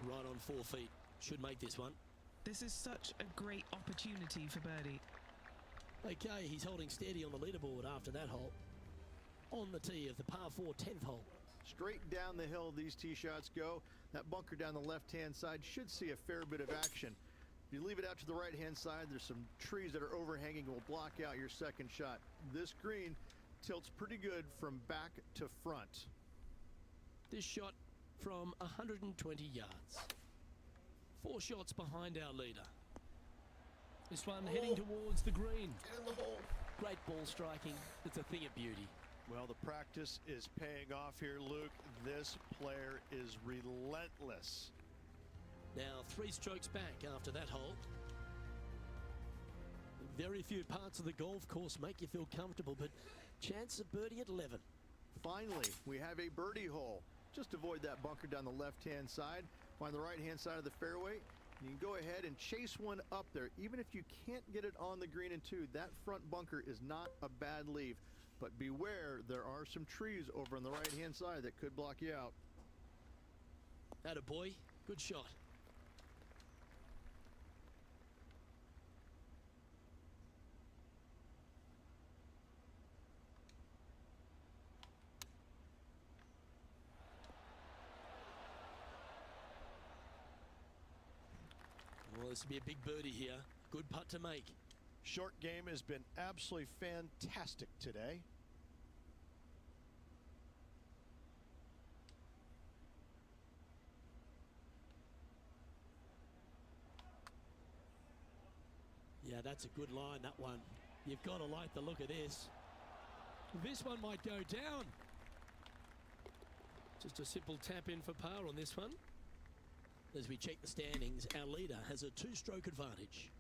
Right on 4 feet. Should make this one. This is such a great opportunity for birdie. Okay, he's holding steady on the leaderboard after that hole. On the tee of the par 4 10th hole. Straight down the hill these tee shots go. That bunker down the left-hand side should see a fair bit of action. If you leave it out to the right-hand side, there's some trees that are overhanging will block out your second shot. This green tilts pretty good from back to front. This shot from 120 yards. 4 shots behind our leader. This one heading towards the green. Get in the hole. Great ball striking. It's a thing of beauty. Well, the practice is paying off here, Luke. This player is relentless. Now 3 strokes back after that hole. Very few parts of the golf course make you feel comfortable, but chance of birdie at 11. Finally, we have a birdie hole. Just avoid that bunker down the left-hand side. Find the right-hand side of the fairway. You can go ahead and chase one up there. Even if you can't get it on the green in 2, that front bunker is not a bad leave. But beware, there are some trees over on the right-hand side that could block you out. Attaboy. Good shot. Well, this will be a big birdie here. Good putt to make. Short game has been absolutely fantastic today. Yeah, that's a good line, that one. You've got to like the look of this. This one might go down. Just a simple tap in for par on this one. As we check the standings, our leader has a 2-stroke advantage.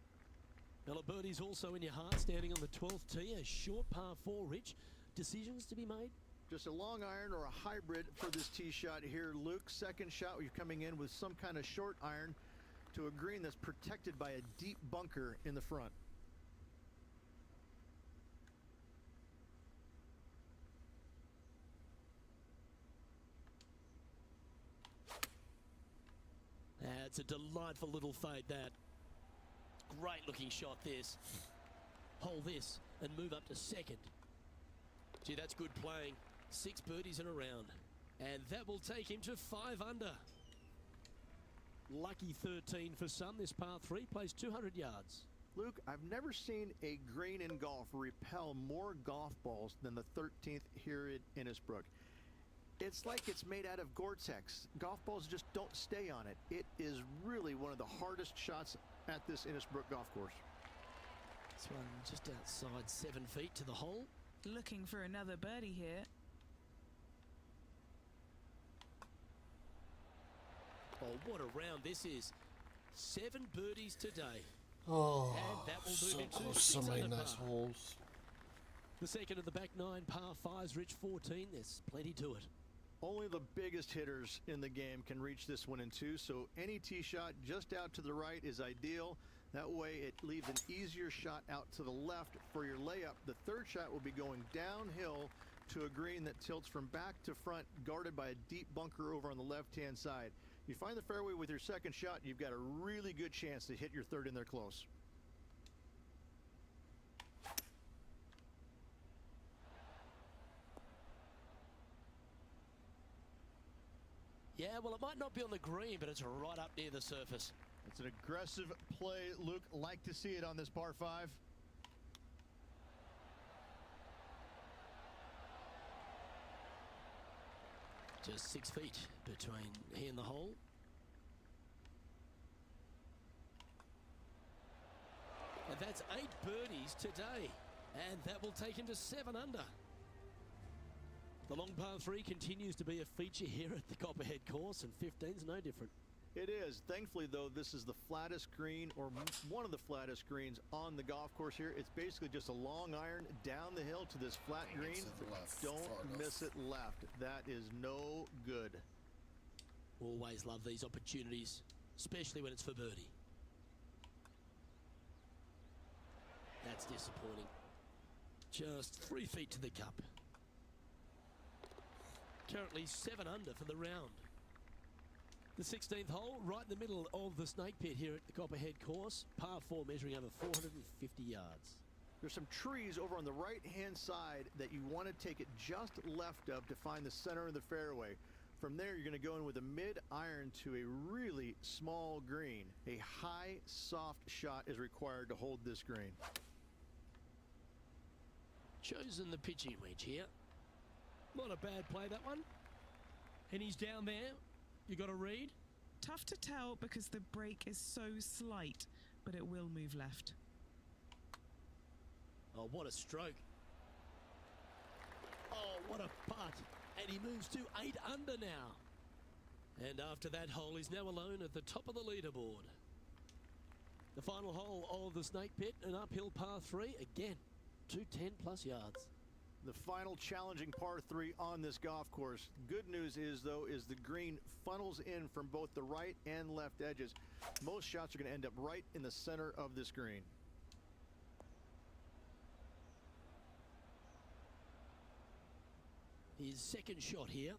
Birdie's also in your heart, standing on the 12th tee, a short par 4, Rich. Decisions to be made? Just a long iron or a hybrid for this tee shot here, Luke. Second shot, you're coming in with some kind of short iron to a green that's protected by a deep bunker in the front. It's a delightful little fade, that. Great looking shot, this. Hole this and move up to second. Gee, that's good playing. 6 birdies in a round. And that will take him to 5 under. Lucky 13 for some. This par 3 plays 200 yards. Luke, I've never seen a green in golf repel more golf balls than the 13th here at Innisbrook. It's like it's made out of Gore-Tex. Golf balls just don't stay on it. It is really one of the hardest shots at this Innisbrook golf course. This one just outside 7 feet to the hole. Looking for another birdie here. Oh, what a round this is. 7 birdies today. Oh, And that will move so him to close, 6 so many under nice par. holes. The second of the back 9 par 5s, Rich 14. There's plenty to it. Only the biggest hitters in the game can reach this one in 2, so any tee shot just out to the right is ideal. That way it leaves an easier shot out to the left for your layup. The third shot will be going downhill to a green that tilts from back to front, guarded by a deep bunker over on the left-hand side. You find the fairway with your second shot, you've got a really good chance to hit your third in there close. Yeah, well, it might not be on the green, but it's right up near the surface. It's an aggressive play, Luke. Like to see it on this par 5. Just 6 feet between he and the hole. And that's 8 birdies today. And that will take him to 7 under. The long par 3 continues to be a feature here at the Copperhead course, and 15's no different. It is. Thankfully, though, this is the flattest green, or one of the flattest greens on the golf course here. It's basically just a long iron down the hill to this flat green. Don't miss it left. That is no good. Always love these opportunities, especially when it's for birdie. That's disappointing. Just 3 feet to the cup. Currently 7 under for the round. The 16th hole, right in the middle of the snake pit here at the Copperhead course. Par 4 measuring over 450 yards. There's some trees over on the right-hand side that you want to take it just left of to find the center of the fairway. From there, you're going to go in with a mid-iron to a really small green. A high, soft shot is required to hold this green. Chosen the pitching wedge here. Not a bad play, that one. And he's down there. You got to read. Tough to tell because the break is so slight, but it will move left. Oh, what a stroke. Oh, what a putt. And he moves to 8 under now. And after that hole, he's now alone at the top of the leaderboard. The final hole of the snake pit, an uphill par 3. Again, 210 plus yards. The final challenging par 3 on this golf course. Good news is, though, is the green funnels in from both the right and left edges. Most shots are going to end up right in the center of this green. His second shot here.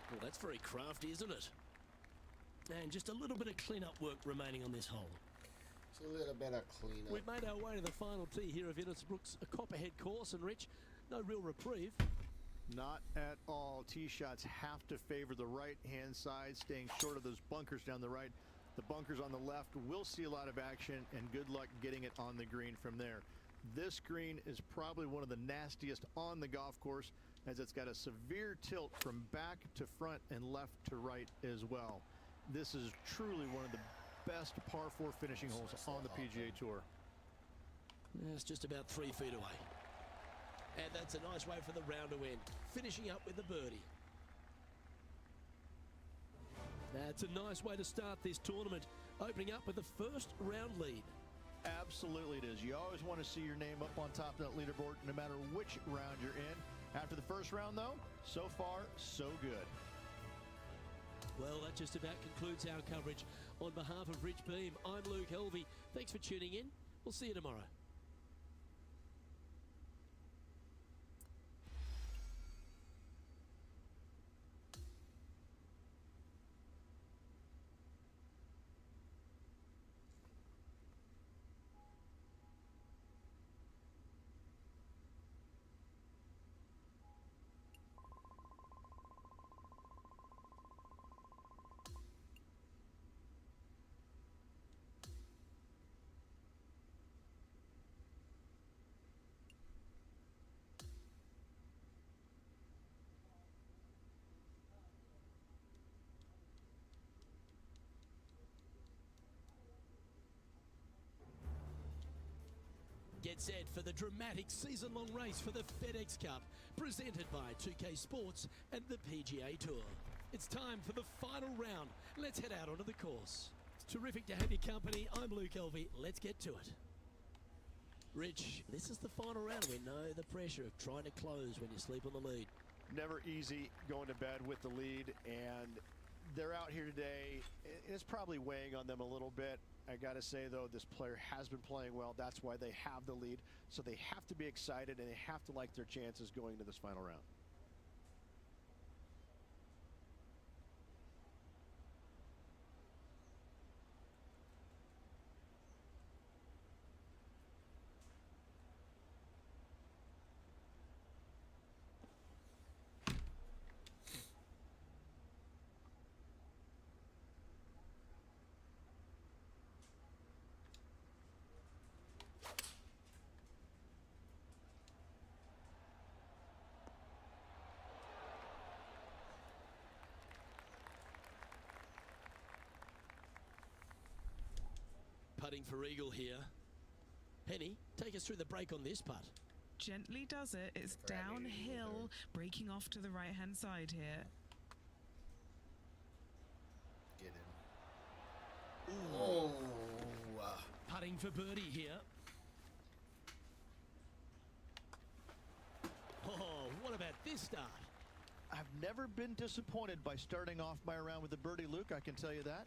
Well, that's very crafty, isn't it? And just a little bit of clean-up work remaining on this hole. It's a little bit of cleanup. We've made our way to the final tee here of Innisbrook's Copperhead course, and Rich, no real reprieve. Not at all. Tee shots have to favor the right-hand side, staying short of those bunkers down the right. The bunkers on the left will see a lot of action, and good luck getting it on the green from there. This green is probably one of the nastiest on the golf course, as it's got a severe tilt from back to front and left to right as well. This is truly one of the best par 4 finishing holes on the PGA Tour. It's just about 3 feet away. And that's a nice way for the round to end, finishing up with a birdie. That's a nice way to start this tournament, opening up with the first round lead. Absolutely it is. You always want to see your name up on top of that leaderboard, no matter which round you're in. After the first round, though, so far, so good. Well, that just about concludes our coverage. On behalf of Rich Beam, I'm Luke Helvey. Thanks for tuning in. We'll see you tomorrow. Get set for the dramatic season-long race for the FedEx Cup, presented by 2K Sports and the PGA Tour. It's time for the final round. Let's head out onto the course. It's terrific to have your company. I'm Luke Helvey. Let's get to it. Rich, this is the final round. We know the pressure of trying to close when you sleep on the lead. Never easy going to bed with the lead, and they're out here today. It's probably weighing on them a little bit. I got to say, though, this player has been playing well. That's why they have the lead. So they have to be excited, and they have to like their chances going to this final round. putting for eagle here. Penny, take us through the break on this putt. Gently does it. It's downhill, breaking off to the right-hand side here. Get in. Oh. Putting for birdie here. Oh, what about this start? I've never been disappointed by starting off my round with a birdie, Luke. I can tell you that.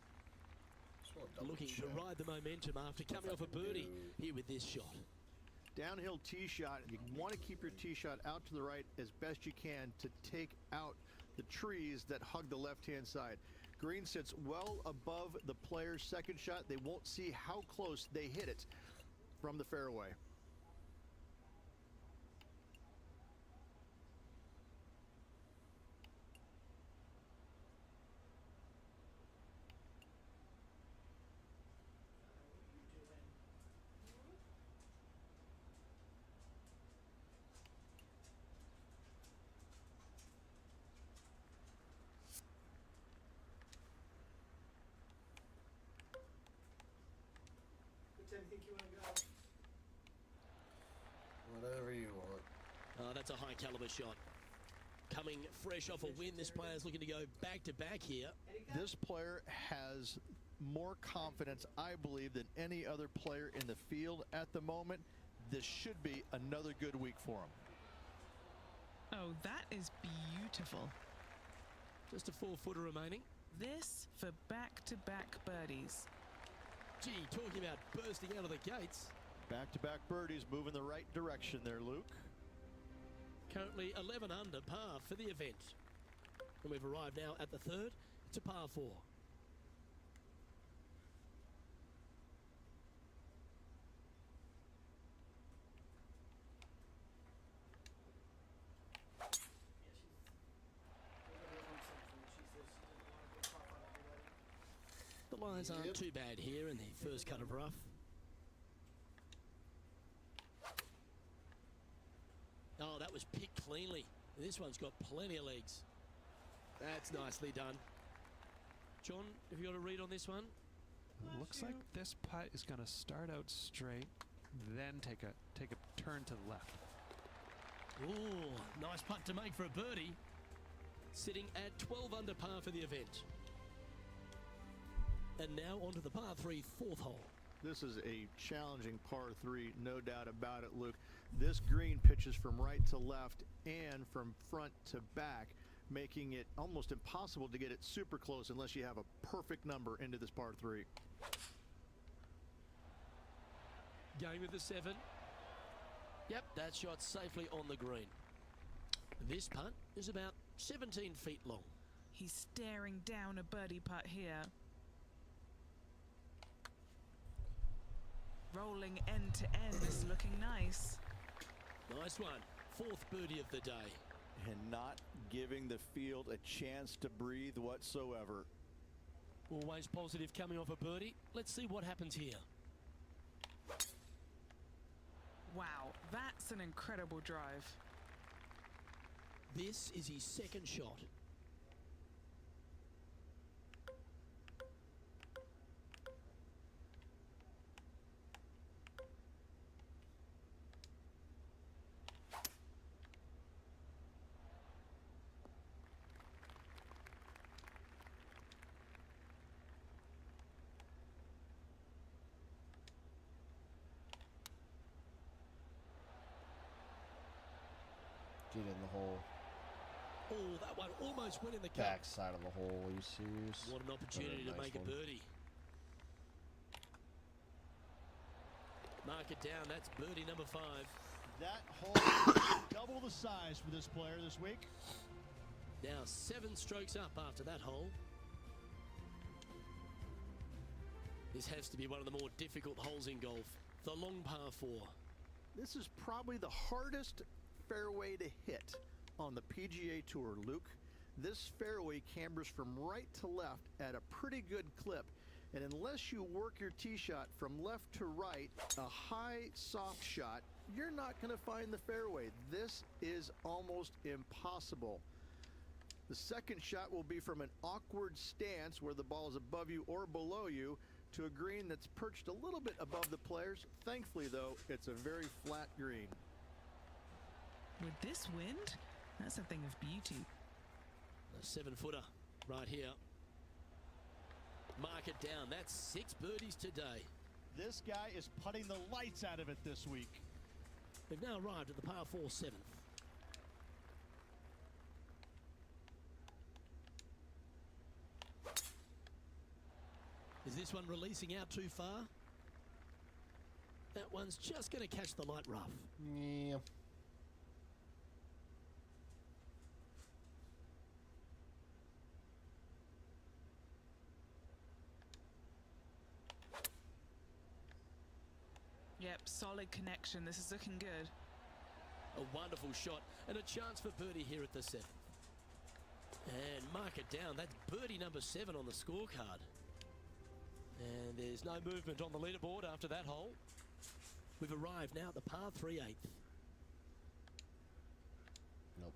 Looking to ride the momentum after coming off a birdie here with this shot. Downhill tee shot. You want to keep your tee shot out to the right as best you can to take out the trees that hug the left-hand side. Green sits well above the player's second shot. They won't see how close they hit it from the fairway. Which end do you think you want to go? Whatever you want. Oh, that's a high caliber shot. Coming fresh off a win, this player's looking to go back-to-back here. This player has more confidence, I believe, than any other player in the field at the moment. This should be another good week for him. Oh, that is beautiful. Just a 4-footer remaining. This for back-to-back birdies. Gee, talking about bursting out of the gates. Back-to-back birdies move in the right direction there, Luke. Currently 11 under par for the event. And we've arrived now at the third. It's a par 4. The lines aren't too bad here in the first cut of rough. Oh, that was picked cleanly. This one's got plenty of legs. That's nicely done. John, have you got a read on this one? Looks like this putt is going to start out straight, then take a turn to the left. Ooh, nice putt to make for a birdie. Sitting at 12 under par for the event. And now onto the par 3 fourth hole. This is a challenging par 3, no doubt about it, Luke. This green pitches from right to left and from front to back, making it almost impossible to get it super close unless you have a perfect number into this par 3. Game of the 7. Yep, that shot safely on the green. This putt is about 17 feet long. He's staring down a birdie putt here. Rolling end to end is looking nice. Nice one. Fourth birdie of the day. And not giving the field a chance to breathe whatsoever. Always positive coming off a birdie. Let's see what happens here. Wow, that's an incredible drive. This is his second shot. Get in the hole. Oh, that one almost went in the cup. Back side of the hole. Are you serious? What an opportunity to make a birdie. Mark it down. That's birdie number 5. That hole is double the size for this player this week. Now 7 strokes up after that hole. This has to be one of the more difficult holes in golf. The long par 4. This is probably the hardest fairway to hit on the PGA Tour, Luke. This fairway cambers from right to left at a pretty good clip, and unless you work your tee shot from left to right, a high soft shot, you're not going to find the fairway. This is almost impossible. The second shot will be from an awkward stance where the ball is above you or below you to a green that's perched a little bit above the players. Thankfully, though, it's a very flat green. With this wind, that's a thing of beauty. A 7-footer right here. Mark it down. That's 6 birdies today. This guy is putting the lights out of it this week. They've now arrived at the par 4 7th. Is this one releasing out too far? That one's just going to catch the light rough. Yeah. Yep, solid connection. This is looking good. A wonderful shot and a chance for birdie here at the 7th. And mark it down. That's birdie number 7 on the scorecard. And there's no movement on the leaderboard after that hole. We've arrived now at the par 3 8th. Nope.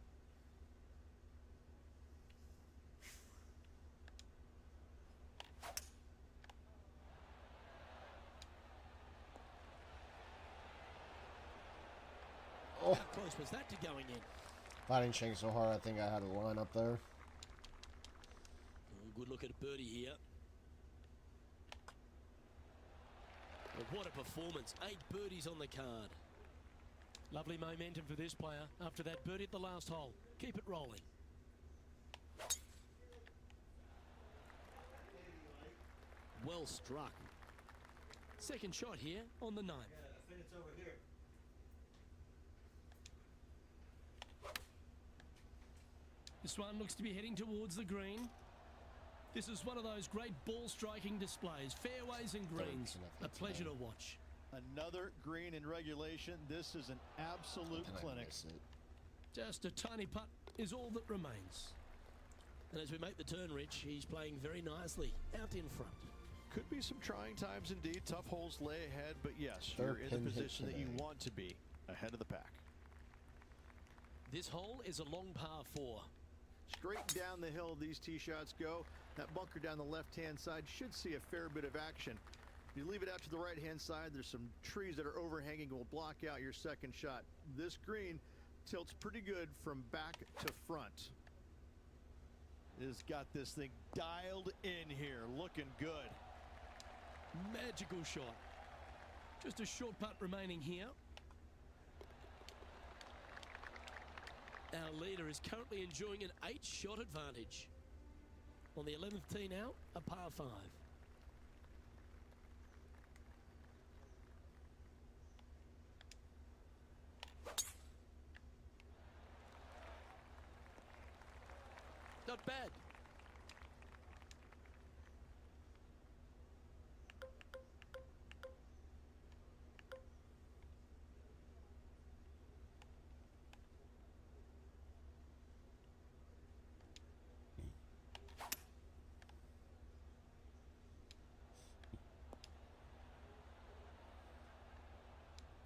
How close was that to going in? If I didn't shake so hard, I think I had a line up there. Good look at a birdie here. But what a performance. 8 birdies on the card. Lovely momentum for this player after that birdie at the last hole. Keep it rolling. Well struck. Second shot here on the 9th. Yeah, I think it's over here. This one looks to be heading towards the green. This is one of those great ball striking displays. Fairways and greens. A pleasure to watch. Another green in regulation. This is an absolute clinic. Just a tiny putt is all that remains. And as we make the turn, Rich, he's playing very nicely out in front. Could be some trying times indeed. Tough holes lay ahead, but yes, you're in the position that you want to be, ahead of the pack. This hole is a long par 4. Straight down the hill these tee shots go. That bunker down the left-hand side should see a fair bit of action. If you leave it out to the right-hand side, there's some trees that are overhanging and will block out your second shot. This green tilts pretty good from back to front. Has got this thing dialed in here, looking good. Magical shot. Just a short putt remaining here. Our leader is currently enjoying an 8-shot advantage. On the 11th tee now, a par 5. Not bad.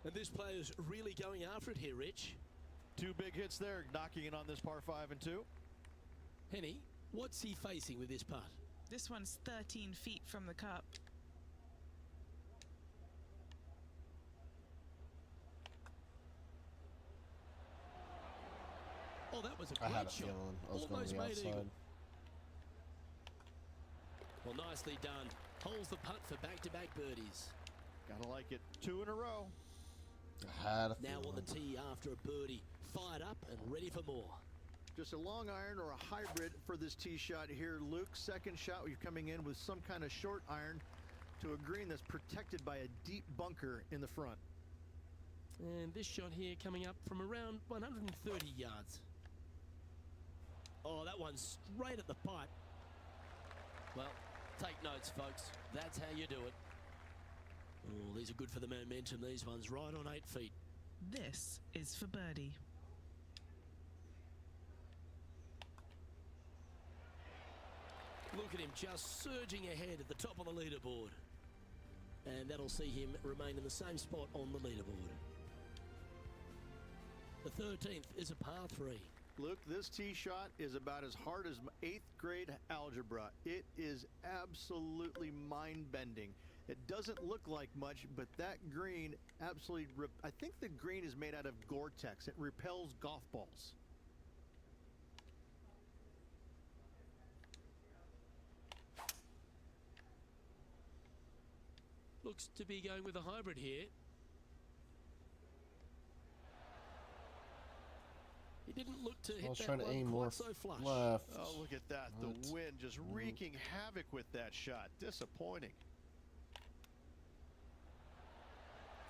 And this player's really going after it here, Rich. 2 big hits there, knocking in on this par 5 and 2. Henny, what's he facing with this putt? This one's 13 feet from the cup. Oh, that was a I great had a shot. feeling I was going to Almost the made outside. eagle. Well, nicely done. Holds the putt for back-to-back birdies. Gotta like it. 2 in a row. I had a Now feeling. on the tee after a birdie. Fired up and ready for more. Just a long iron or a hybrid for this tee shot here, Luke. Second shot, you're coming in with some kind of short iron to a green that's protected by a deep bunker in the front. And this shot here coming up from around 130 yards. Oh, that one's straight at the pipe. Well, take notes, folks. That's how you do it. Oh, these are good for the momentum. These ones right on 8 feet. This is for birdie. Look at him just surging ahead at the top of the leaderboard. And that'll see him remain in the same spot on the leaderboard. The 13th is a par 3. Luke, this tee shot is about as hard as 8th grade algebra. It is absolutely mind-bending. It doesn't look like much, but that green absolutely... I think the green is made out of Gore-Tex. It repels golf balls. Looks to be going with a hybrid here. He didn't look to hit was that trying to one aim quite more so flush. left. Oh, look at that. What? The wind just wreaking havoc with that shot. Disappointing.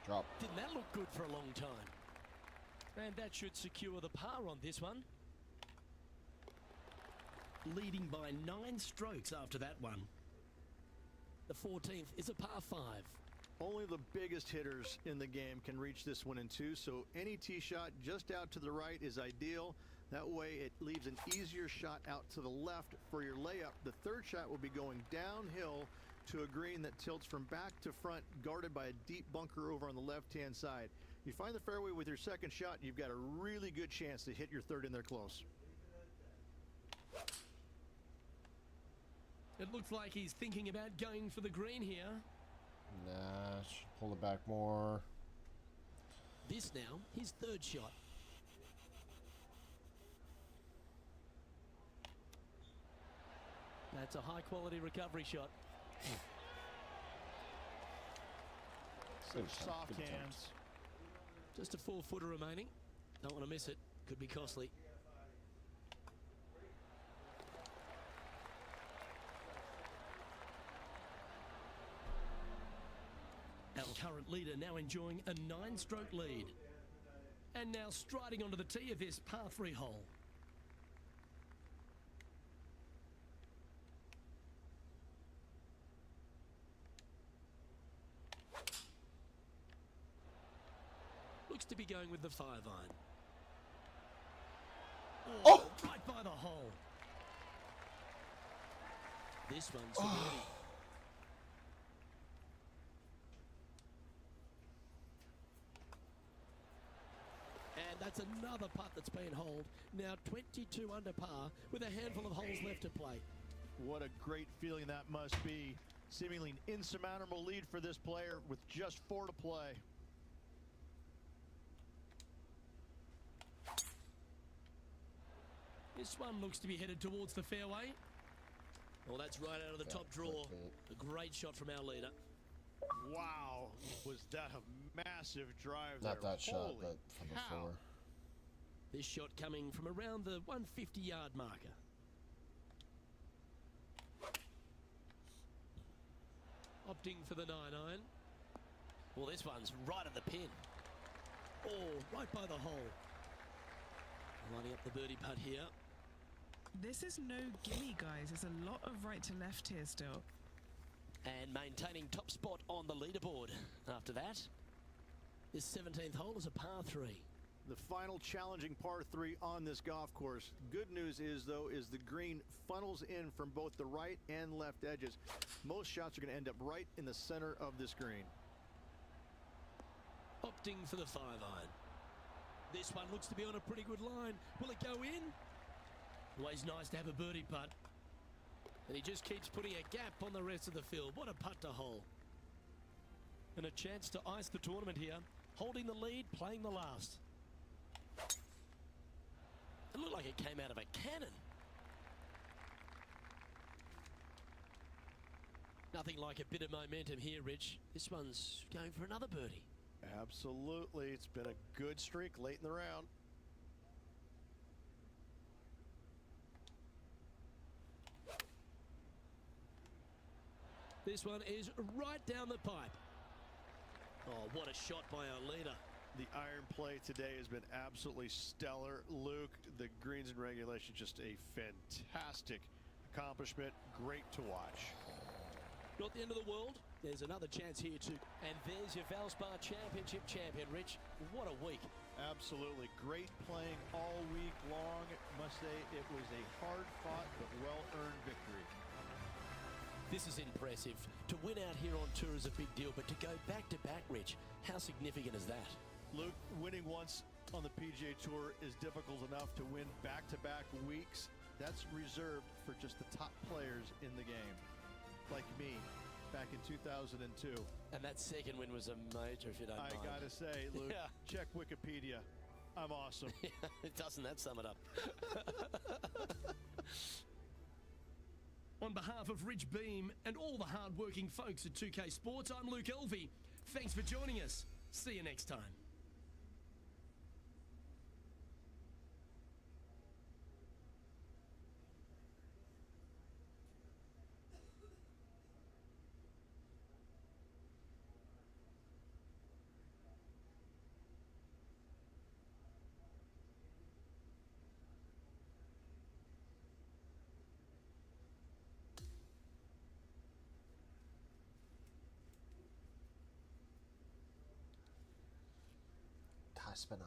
Drop. Didn't that look good for a long time? And that should secure the par on this one. Leading by 9 strokes after that one. The 14th is a par 5. Only the biggest hitters in the game can reach this one in 2, so any tee shot just out to the right is ideal. That way it leaves an easier shot out to the left for your layup. The third shot will be going downhill to a green that tilts from back to front, guarded by a deep bunker over on the left-hand side. You find the fairway with your second shot, you've got a really good chance to hit your third in there close. It looks like he's thinking about going for the green here. Nah, should pull it back more. This now, his third shot. That's a high-quality recovery shot. Good Soft attempt. hands. Just a 4-footer remaining. Don't want to miss it. Could be costly. Our current leader now enjoying a 9-stroke lead. And now striding onto the tee of this par 3 hole. Looks to be going with the 5-iron. Oh, right by the hole. This one's for birdie. And that's another putt that's been holed. Now 22 under par with a handful of holes left to play. What a great feeling that must be. Seemingly an insurmountable lead for this player with just 4 to play. This one looks to be headed towards the fairway. Well, that's right out of the top draw. A great shot from our leader. Wow, was that a massive drive Not there. that shot, Holy but from cow. before. This shot coming from around the 150-yard marker. Opting for the 9-iron. Well, this one's right at the pin. Oh, right by the hole. Lining up the birdie putt here. This is no gimme, guys. There's a lot of right to left here still. And maintaining top spot on the leaderboard. After that, this 17th hole is a par 3. The final challenging par 3 on this golf course. Good news is, though, is the green funnels in from both the right and left edges. Most shots are going to end up right in the center of this green. Opting for the 5-iron. This one looks to be on a pretty good line. Will it go in? Always nice to have a birdie putt. And he just keeps putting a gap on the rest of the field. What a putt to hole. And a chance to ice the tournament here. Holding the lead, playing the last. It looked like it came out of a cannon. Nothing like a bit of momentum here, Rich. This one's going for another birdie. Absolutely. It's been a good streak late in the round. This one is right down the pipe. Oh, what a shot by our leader. The iron play today has been absolutely stellar. Luke, the greens in regulation, just a fantastic accomplishment. Great to watch. Not the end of the world. There's another chance here too. And there's your Valspar Championship champion, Rich. What a week. Absolutely. Great playing all week long. Must say it was a hard-fought but well-earned victory. This is impressive. To win out here on tour is a big deal, but to go back-to-back, Rich, how significant is that? Luke, winning once on the PGA Tour is difficult enough to win back-to-back weeks. That's reserved for just the top players in the game, like me back in 2002. And that second win was a major, if you don't mind. I gotta say, Luke, Yeah. check Wikipedia. I'm awesome. Doesn't that sum it up? On behalf of Rich Beam and all the hard-working folks at 2K Sports, I'm Luke Elvey. Thanks for joining us. See you next time. Tie spinner.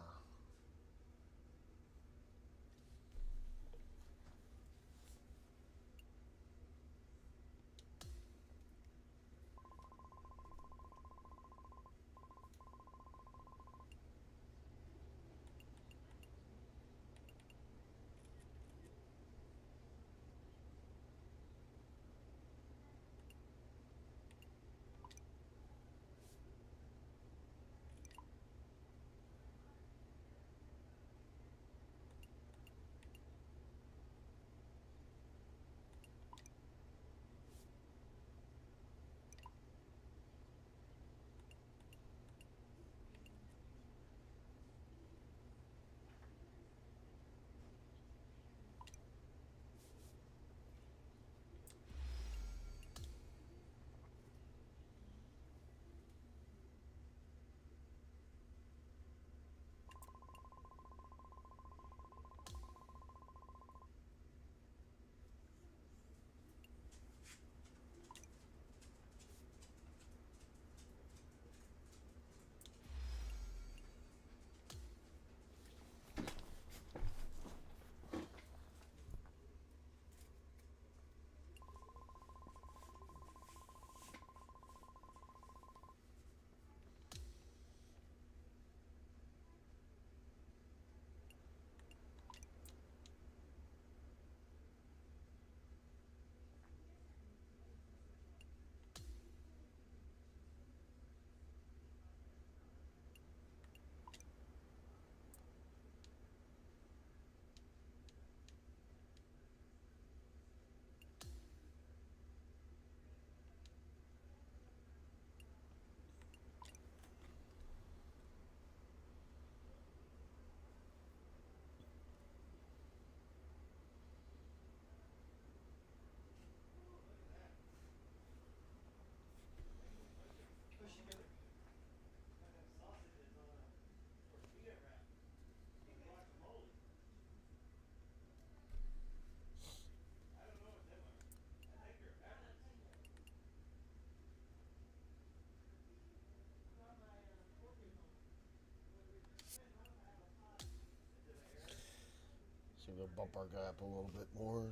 So we'll bump our guy up a little bit more.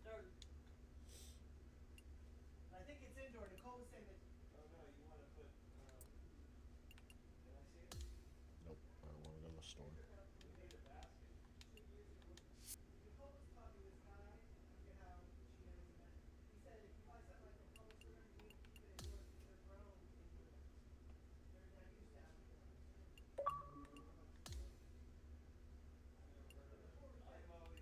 Started. I think it's indoor. Nicole was saying that. Oh no, you want to put. Did I see it? Nope, I don't want to go to the store. We made a basket 2 years ago. Nicole was talking to this guy. I forget how she knows him. He said if you buy something like a public store, you need to keep it indoors because they're grown indoors. They're not used to outdoors. I've always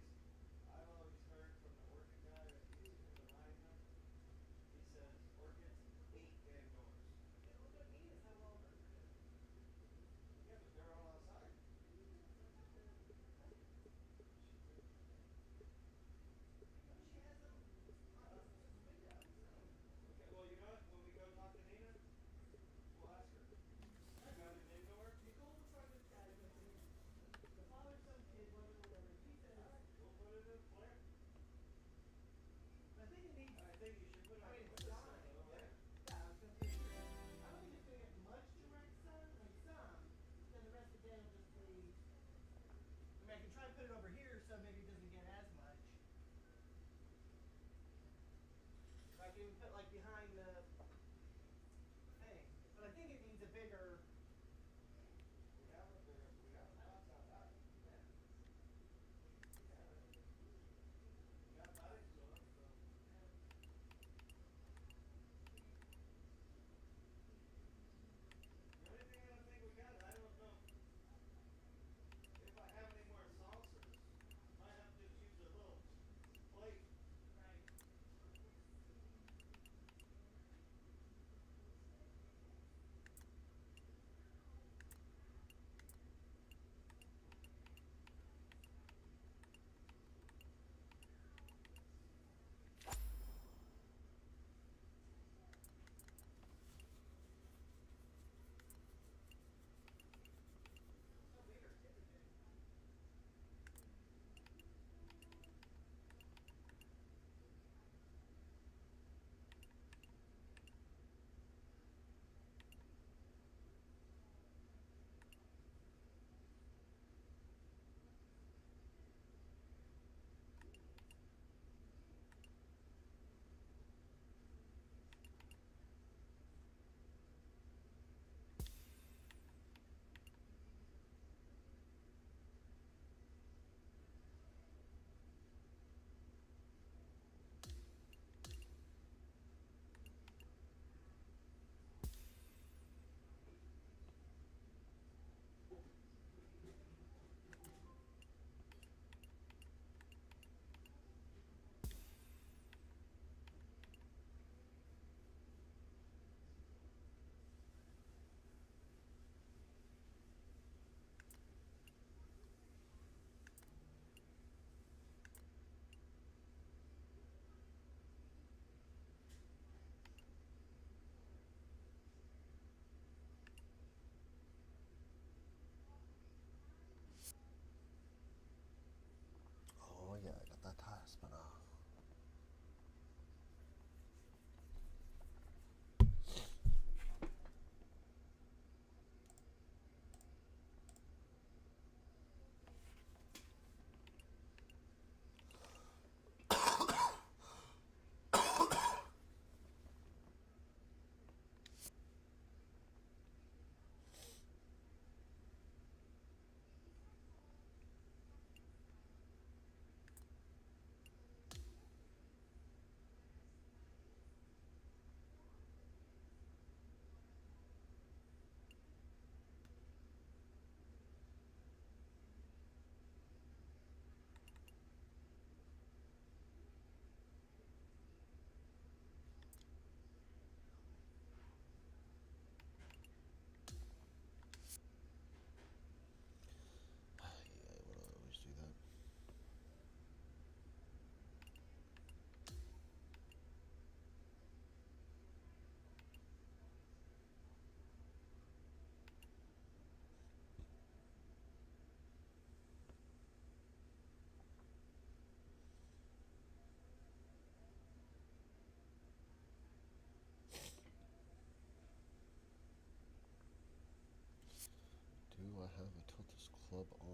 have I tilt this club on?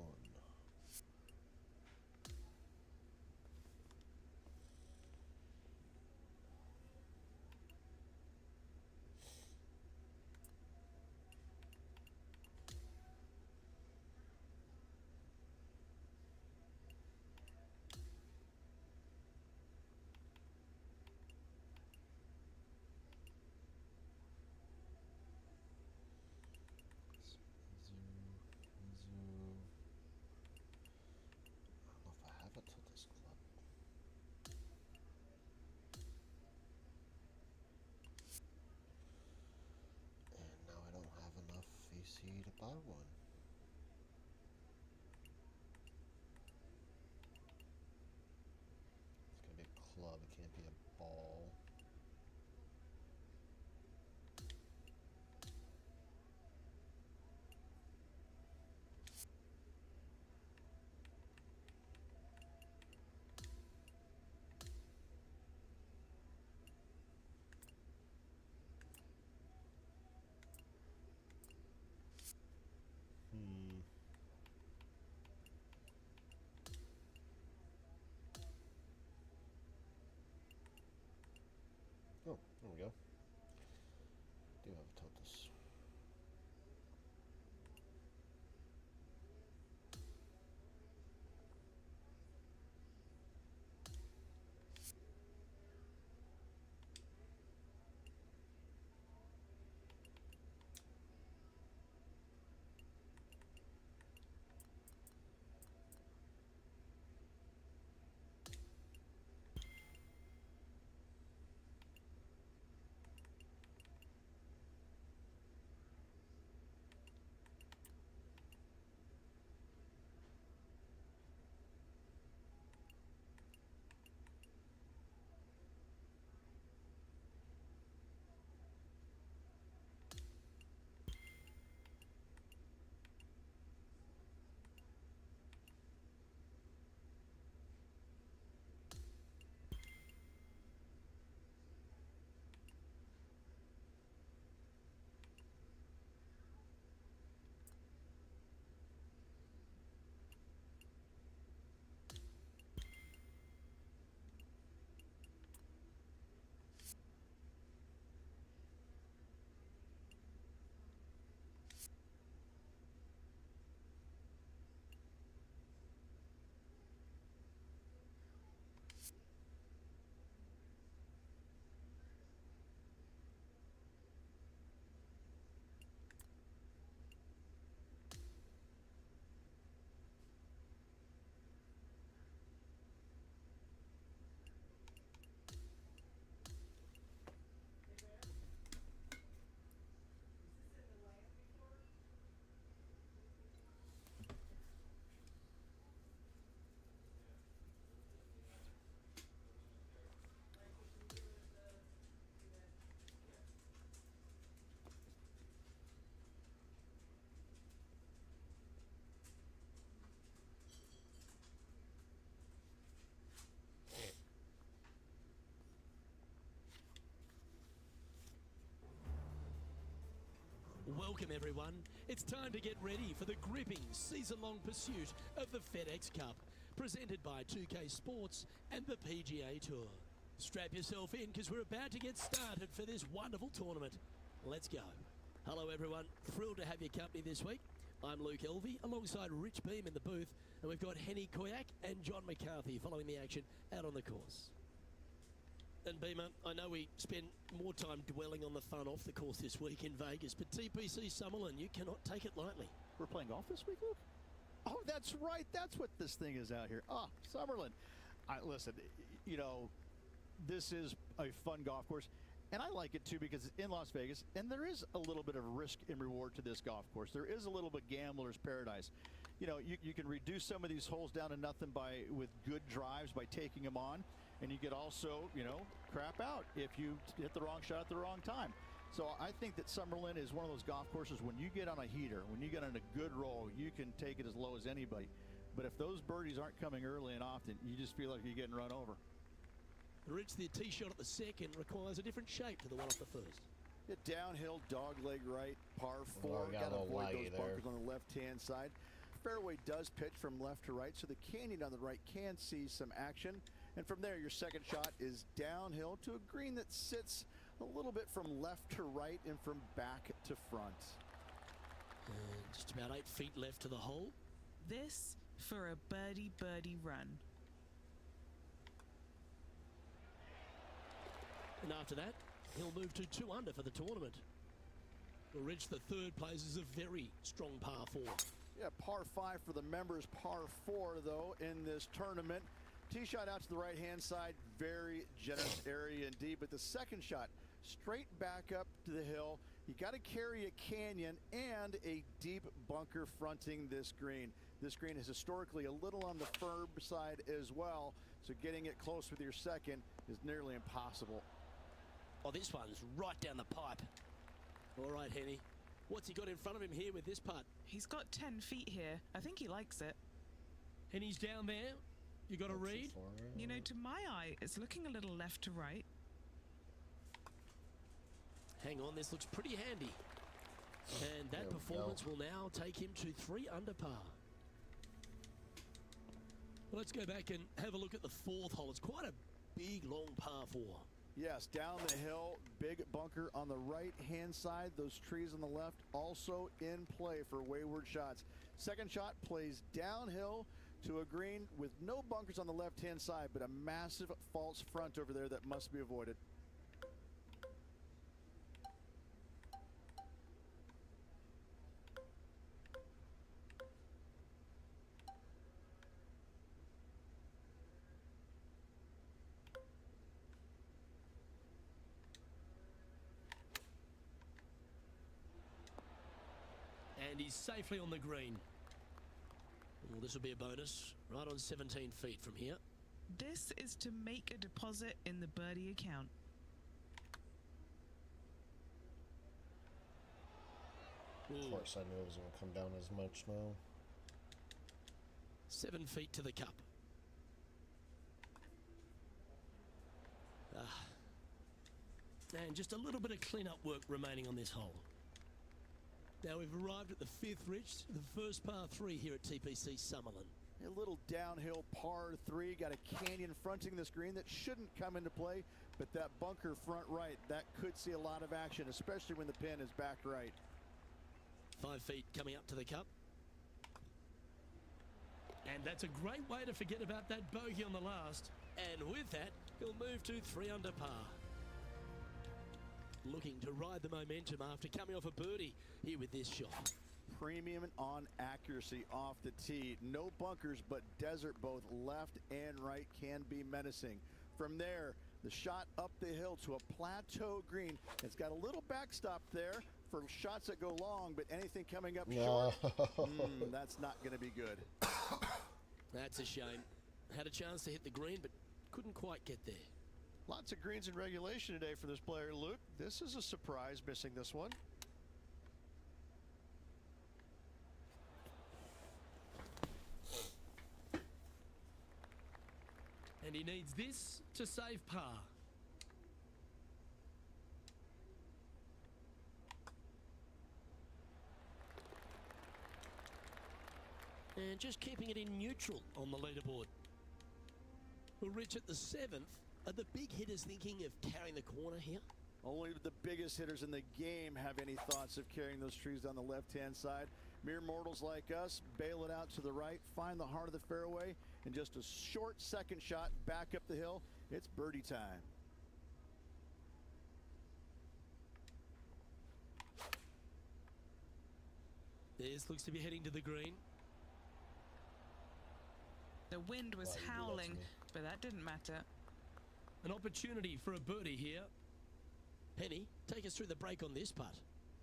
To buy one. It's gonna be a club, it can't be a ball. Oh, there we go. Do have a totus. Welcome everyone. It's time to get ready for the gripping season-long pursuit of the FedEx Cup, presented by 2K Sports and the PGA Tour. Strap yourself in because we're about to get started for this wonderful tournament. Let's go. Hello everyone, thrilled to have your company this week. I'm Luke Elvey alongside Rich Beam in the booth, and we've got Henny Koyak and John McCarthy following the action out on the course. And Beamer, I know we spend more time dwelling on the fun off the course this week in Vegas, but TPC Summerlin, you cannot take it lightly. We're playing golf this week, Luke? Oh, that's right. That's what this thing is out here. Ah, Summerlin. Listen, you know, this is a fun golf course, and I like it too because it's in Las Vegas, and there is a little bit of risk and reward to this golf course. There is a little bit gambler's paradise. You know, you can reduce some of these holes down to nothing with good drives by taking them on. And you could also, you know, crap out if you hit the wrong shot at the wrong time. So I think that Summerlin is one of those golf courses when you get on a heater, when you get on a good roll, you can take it as low as anybody. But if those birdies aren't coming early and often, you just feel like you're getting run over. Rich, the tee shot at the second requires a different shape to the one off the first. Downhill, dog leg right, par Well, 4. got a Got to little avoid laggy those there. bunkers on the left-hand side. Fairway does pitch from left to right, so the canyon on the right can see some action. And from there, your second shot is downhill to a green that sits a little bit from left to right and from back to front. And just about 8 feet left to the hole. This for a birdie run. And after that, he'll move to 2 under for the tournament. Will reach the third place is a very strong par 4. Yeah, par 5 for the members, par 4 though in this tournament. Tee shot out to the right-hand side, very generous area indeed. But the second shot, straight back up to the hill. You got to carry a canyon and a deep bunker fronting this green. This green is historically a little on the firm side as well, so getting it close with your second is nearly impossible. Oh, this one's right down the pipe. All right, Henny. What's he got in front of him here with this putt? He's got 10 feet here. I think he likes it. Henny's down there. You got a read? You know, to my eye, it's looking a little left to right. Hang on, this looks pretty handy. And that There we performance will now take him to 3 under par. Well, let's go back and have a look at the 4th hole. It's quite a big, long par 4. Yes, down the hill, big bunker on the right-hand side. Those trees on the left also in play for wayward shots. Second shot plays downhill to a green with no bunkers on the left-hand side, but a massive false front over there that must be avoided. And he's safely on the green. Well, this will be a bonus, right on 17 feet from here. This is to make a deposit in the birdie account. Of course, I knew it was going to come down as much now. 7 feet to the cup. And just a little bit of clean-up work remaining on this hole. Now we've arrived at the 5th ridge, the first par 3 here at TPC Summerlin. A little downhill par 3, got a canyon fronting this green that shouldn't come into play, but that bunker front right, that could see a lot of action, especially when the pin is back right. 5 feet coming up to the cup. And that's a great way to forget about that bogey on the last. And with that, he'll move to 3 under par. Looking to ride the momentum after coming off a birdie here with this shot. Premium on accuracy off the tee. No bunkers, but desert both left and right can be menacing. From there, the shot up the hill to a plateau green. It's got a little backstop there for shots that go long, but anything coming up short, that's not going to be good. That's a shame. Had a chance to hit the green, but couldn't quite get there. Lots of greens in regulation today for this player, Luke. This is a surprise, missing this one. And he needs this to save par. And just keeping it in neutral on the leaderboard. We'll reach at the 7th. Are the big hitters thinking of carrying the corner here? Only the biggest hitters in the game have any thoughts of carrying those trees down the left-hand side. Mere mortals like us bail it out to the right, find the heart of the fairway, and just a short second shot back up the hill. It's birdie time. This looks to be heading to the green. The wind was Why you do that to howling, me? but that didn't matter. An opportunity for a birdie here. Penny, take us through the break on this putt.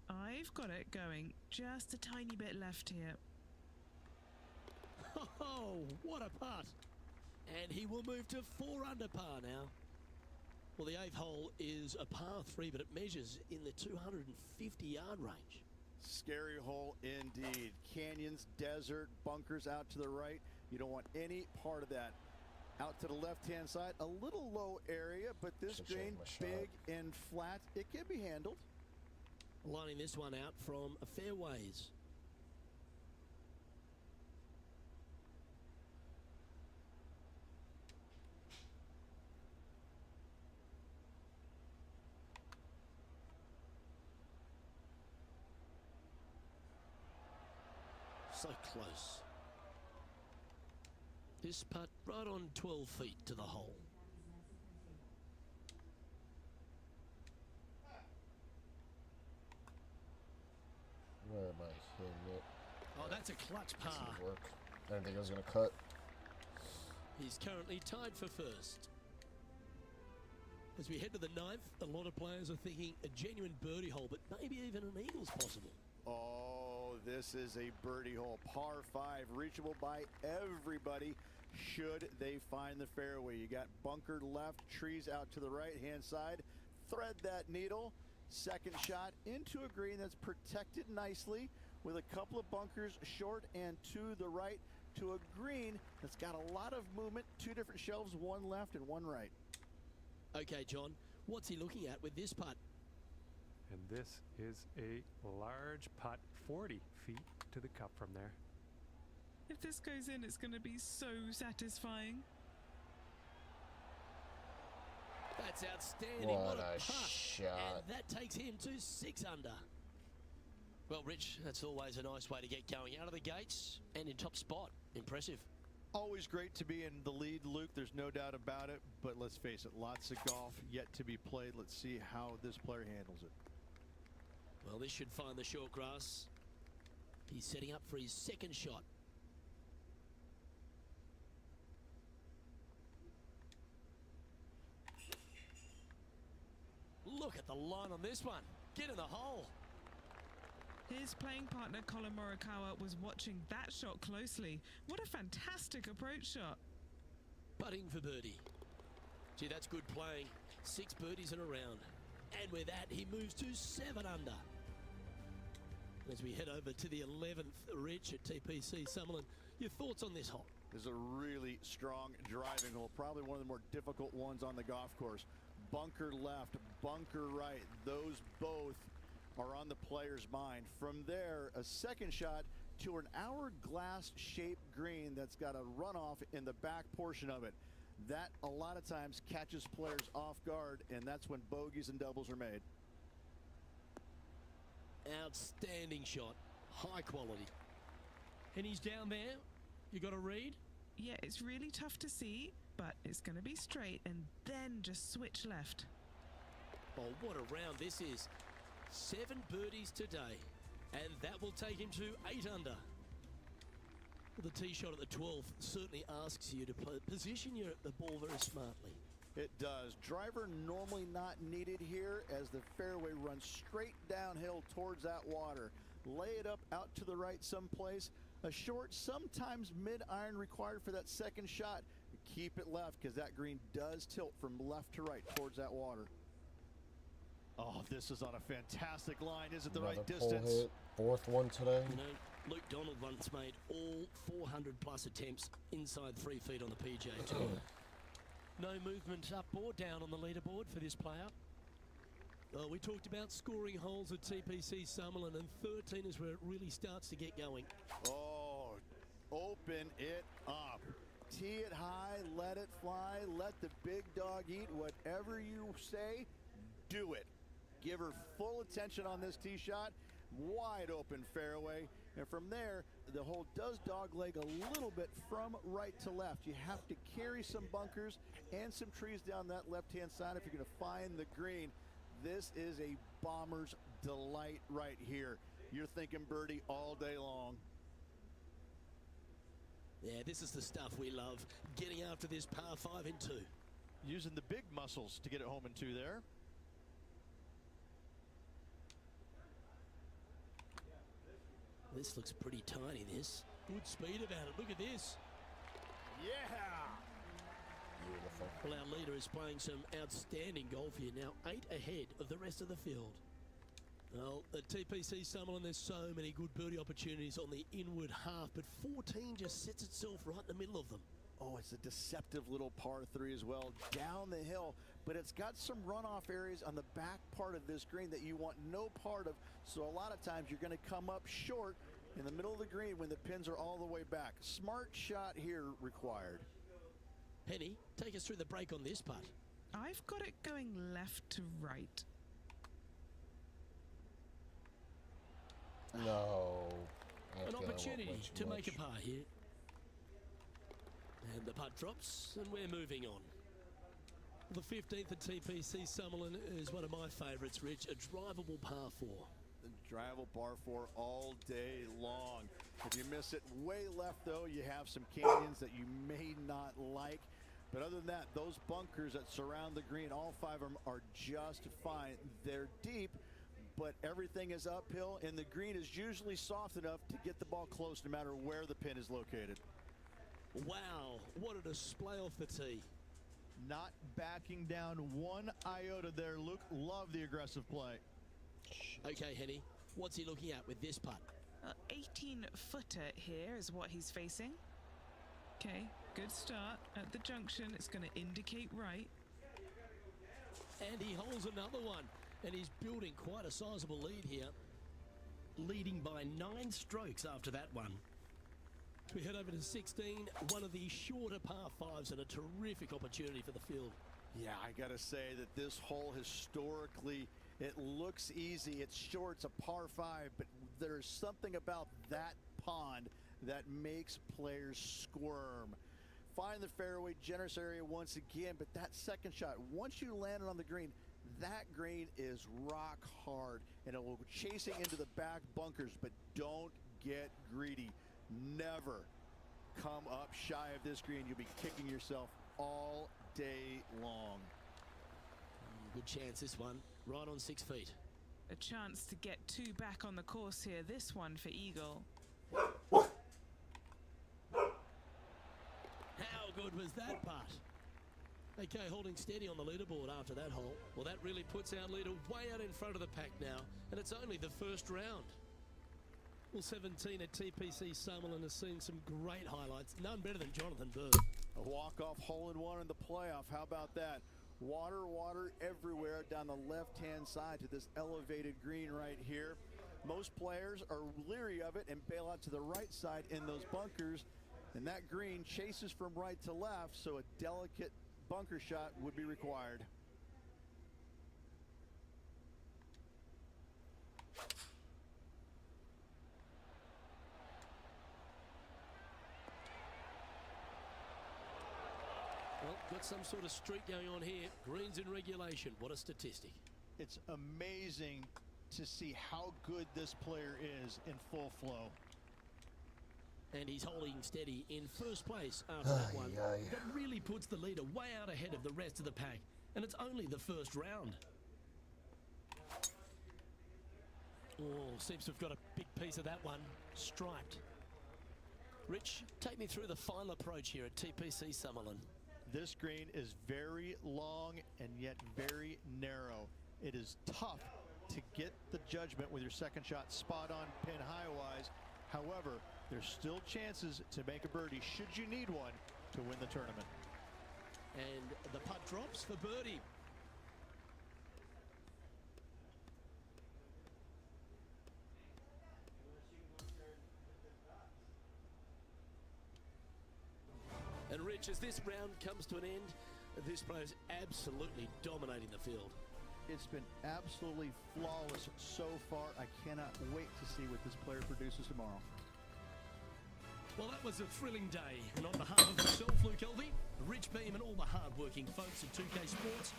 I've got it going just a tiny bit left here. Oh, what a putt. And he will move to 4 under par now. Well, the 8th hole is a par 3, but it measures in the 250-yard range. Scary hole indeed. Canyons, desert, bunkers out to the right. You don't want any part of that. Out to the left-hand side, a little low area, but this Should've green, changed my shot. big and flat, it can be handled. lining this one out from fairways. So close. This putt right on 12 feet to the hole. Where am I hitting it? Oh, that's a clutch par. Doesn't work. I didn't think I was going to cut. He's currently tied for first. As we head to the ninth, a lot of players are thinking a genuine birdie hole, but maybe even an eagle's possible. Oh, this is a birdie hole. Par 5, reachable by everybody should they find the fairway. You got bunkered left, trees out to the right-hand side. Thread that needle. Second shot into a green that's protected nicely with a couple of bunkers short and to the right to a green that's got a lot of movement. Two different shelves, one left and one right. Okay, John, what's he looking at with this putt? And this is a large putt, 40 feet to the cup from there. If this goes in, it's going to be so satisfying. That's outstanding. What What a putt. shot. And that takes him to 6 under. Well, Rich, that's always a nice way to get going out of the gates and in top spot. Impressive. Always great to be in the lead, Luke. There's no doubt about it. But let's face it, lots of golf yet to be played. Let's see how this player handles it. Well, this should find the short grass. He's setting up for his second shot. Look at the line on this one. Get in the hole. His playing partner Colin Morikawa was watching that shot closely. What a fantastic approach shot. Putting for birdie. Gee, that's good playing. 6 birdies in a round. And with that, he moves to 7 under. As we head over to the 11th, Rich at TPC Summerlin, your thoughts on this hole? This is a really strong driving hole. Probably one of the more difficult ones on the golf course. Bunker left, bunker right. Those both are on the player's mind. From there, a second shot to an hourglass-shaped green that's got a runoff in the back portion of it. That, a lot of times, catches players off guard, and that's when bogeys and doubles are made. Outstanding shot. High quality. And he's down there. You got a read? Yeah, it's really tough to see, but it's going to be straight and then just switch left. Oh, what a round this is. 7 birdies today, and that will take him to 8 under. Well, the tee shot at the 12th certainly asks you to position the ball very smartly. It does. Driver normally not needed here as the fairway runs straight downhill towards that water. Lay it up out to the right someplace. A short, sometimes mid-iron required for that second shot. Keep it left because that green does tilt from left to right towards that water. Oh, this is on a fantastic line. Is it the right distance? Hit. 4th one today. You know, Luke Donald once made all 400 plus attempts inside 3 feet on the PGA Tour. No movement up or down on the leaderboard for this player. Well, we talked about scoring holes at TPC Summerlin, and 13 is where it really starts to get going. Oh, open it up. Tee it high, let it fly, let the big dog eat. Whatever you say, do it. Give her full attention on this tee shot. Wide open fairway. And from there, the hole does dogleg a little bit from right to left. You have to carry some bunkers and some trees down that left-hand side if you're going to find the green. This is a bomber's delight right here. You're thinking birdie all day long. Yeah, this is the stuff we love. Getting after this par 5 in 2. Using the big muscles to get it home in 2 there. This looks pretty tiny, this. Good speed about it. Look at this. Yeah! Beautiful. Well, our leader is playing some outstanding golf here now. 8 ahead of the rest of the field. Well, at TPC Summerlin, there's so many good birdie opportunities on the inward half, but 14 just sets itself right in the middle of them. Oh, it's a deceptive little par 3 as well, down the hill, but it's got some runoff areas on the back part of this green that you want no part of, so a lot of times you're going to come up short in the middle of the green when the pins are all the way back. Smart shot here required. Penny, take us through the break on this putt. I've got it going left to right. No. An Okay, I won't opportunity mention to make a much. par here. And the putt drops, and we're moving on. The 15th at TPC Summerlin is one of my favourites, Rich. A drivable par 4. Drivable par 4 all day long. If you miss it way left, though, you have some canyons that you may not like. But other than that, those bunkers that surround the green, all 5 of them are just fine. They're deep, but everything is uphill, and the green is usually soft enough to get the ball close no matter where the pin is located. Wow, what a display off the tee. Not backing down one iota there, Luke. Love the aggressive play. Okay, Henny, what's he looking at with this putt? 18-footer here is what he's facing. Okay, good start at the junction. It's going to indicate right. And he holds another one, and he's building quite a sizable lead here. Leading by 9 strokes after that one. We head over to 16, one of the shorter par 5s and a terrific opportunity for the field. Yeah, I gotta say that this hole historically, it looks easy. It's short, it's a par 5, but there's something about that pond that makes players squirm. Find the fairway, generous area once again, but that second shot, once you land it on the green, that green is rock hard, and it will go chasing into the back bunkers, but don't get greedy. Never come up shy of this green. You'll be kicking yourself all day long. Good chance this one, right on 6 feet. A chance to get 2 back on the course here. This one for Eagle. How good was that putt? Okay, holding steady on the leaderboard after that hole. Well, that really puts our leader way out in front of the pack now, and it's only the first round. Well, 17 at TPC Summerlin has seen some great highlights. None better than Jonathan Bird. A walk-off hole-in-one in the playoff. How about that? Water, water everywhere down the left-hand side to this elevated green right here. Most players are leery of it and bail out to the right side in those bunkers. And that green chases from right to left, so a delicate bunker shot would be required. Well, got some sort of streak going on here. Greens in regulation. What a statistic. It's amazing to see how good this player is in full flow. And he's holding steady in first place after that one. That really puts the leader way out ahead of the rest of the pack. And it's only the first round. Oh, seems to have got a big piece of that one. Striped. Rich, take me through the final approach here at TPC Summerlin. This green is very long and yet very narrow. It is tough to get the judgment with your second shot spot on pin high-wise. However, there's still chances to make a birdie should you need one to win the tournament. And the putt drops for birdie. And Rich, as this round comes to an end, this player's absolutely dominating the field. It's been absolutely flawless so far. I cannot wait to see what this player produces tomorrow. Well, that was a thrilling day. And on behalf of myself, Luke Elvey, Rich Beam, and all the hard-working folks at 2K Sports,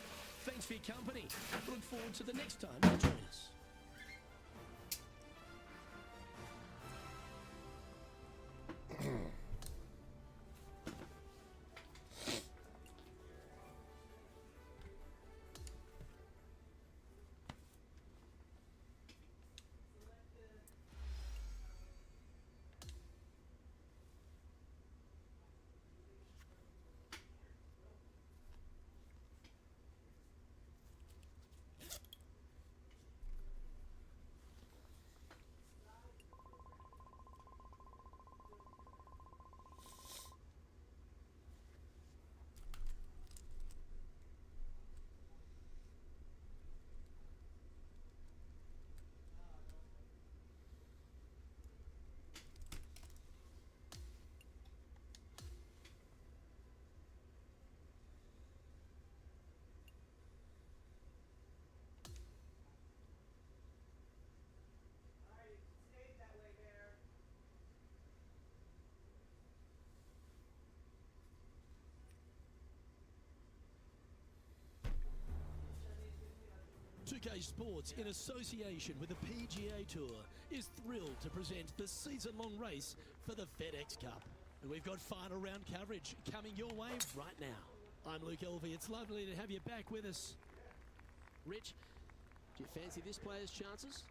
thanks for your company. I look forward to the next time you join us. 2K Sports, in association with the PGA Tour, is thrilled to present the season-long race for the FedEx Cup. And we've got final round coverage coming your way right now. I'm Luke Elvey. It's lovely to have you back with us. Rich, do you fancy this player's chances?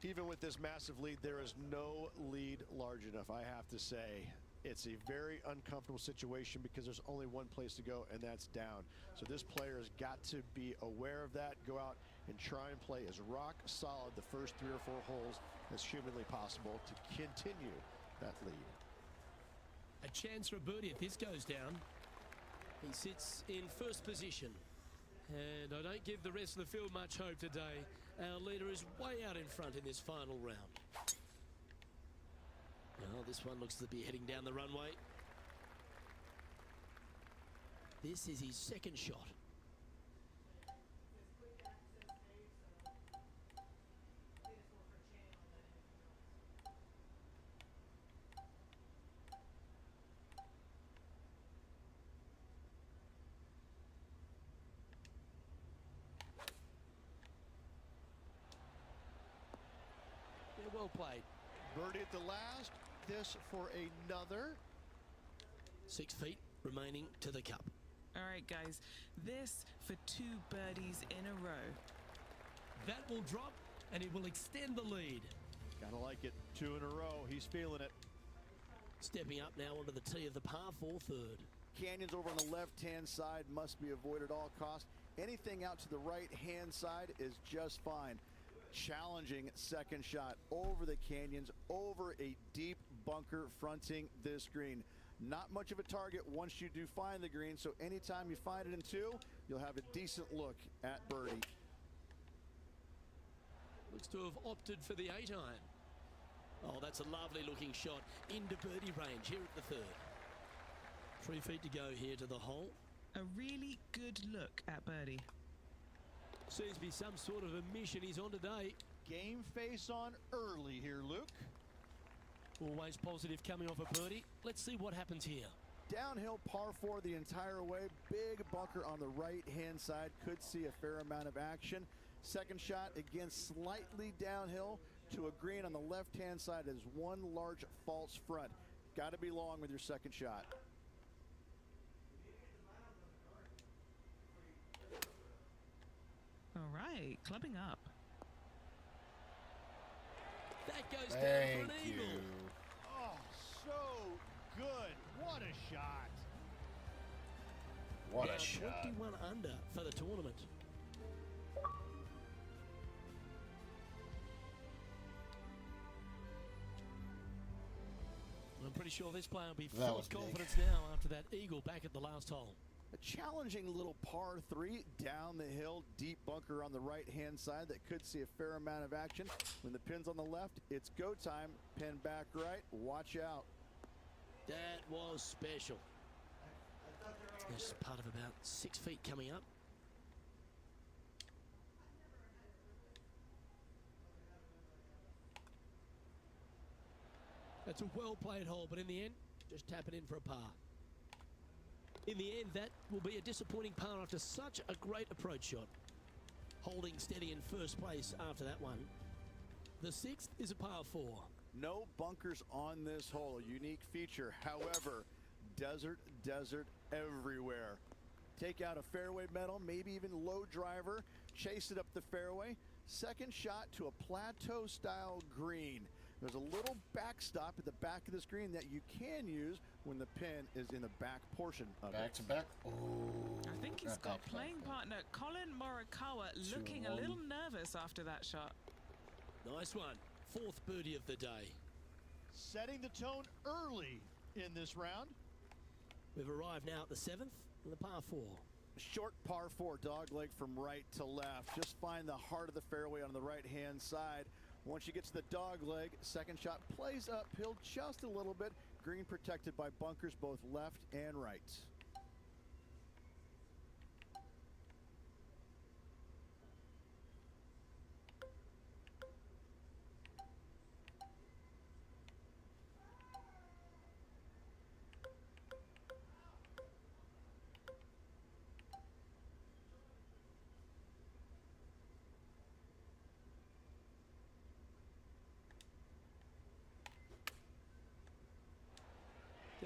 Even with this massive lead, there is no lead large enough, I have to say. It's a very uncomfortable situation because there's only one place to go, and that's down. So this player has got to be aware of that, go out and try and play as rock solid the first 3 or 4 holes as humanly possible to continue that lead. A chance for a birdie if this goes down. He sits in first position. And I don't give the rest of the field much hope today. Our leader is way out in front in this final round. Well, this one looks to be heading down the runway. This is his second shot. Yeah, well played. Birdie at the last. This for another. 6 feet remaining to the cup. All right, guys, this for 2 birdies in a row. That will drop, and it will extend the lead. Gotta like it. 2 in a row. He's feeling it. Stepping up now onto the tee of the par 4 third. Canyons over on the left-hand side must be avoided at all costs. Anything out to the right-hand side is just fine. Challenging second shot over the canyons, over a deep bunker fronting this green. Not much of a target once you do find the green, so anytime you find it in 2, you'll have a decent look at birdie. Looks to have opted for the 8-iron. Oh, that's a lovely looking shot into birdie range here at the third. 3 feet to go here to the hole. A really good look at birdie. Seems to be some sort of a mission he's on today. Game face on early here, Luke. Always positive coming off a birdie. Let's see what happens here. Downhill par 4 the entire way. Big bunker on the right-hand side. Could see a fair amount of action. Second shot, again, slightly downhill to a green on the left-hand side is one large false front. Got to be long with your second shot. All right, clubbing up. That goes down Thank for an you. eagle. Oh, so good. What a shot. What Now a shot. 21 under for the tournament. I'm pretty sure this player will be That full was of big. confidence now after that eagle back at the last hole. A challenging little par 3 down the hill, deep bunker on the right-hand side that could see a fair amount of action. When the pin's on the left, it's go time. Pin back right. Watch out. That was special. There's part of about 6 feet coming up. That's a well-played hole, but in the end, just tap it in for a par. In the end, that will be a disappointing par after such a great approach shot. Holding steady in first place after that one. The 6th is a par 4. No bunkers on this hole. A unique feature. However, desert everywhere. Take out a fairway metal, maybe even low driver. Chase it up the fairway. Second shot to a plateau-style green. There's a little backstop at the back of the screen that you can use when the pin is in the back portion of Back it. to back. Oh. I think he's got playing partner Colin Morikawa looking a little nervous after that shot. Nice one. 4th birdie of the day. Setting the tone early in this round. We've arrived now at the 7th and the par 4. Short par 4, dog leg from right to left. Just find the heart of the fairway on the right-hand side. Once you get to the dog leg, second shot plays uphill just a little bit. Green protected by bunkers both left and right.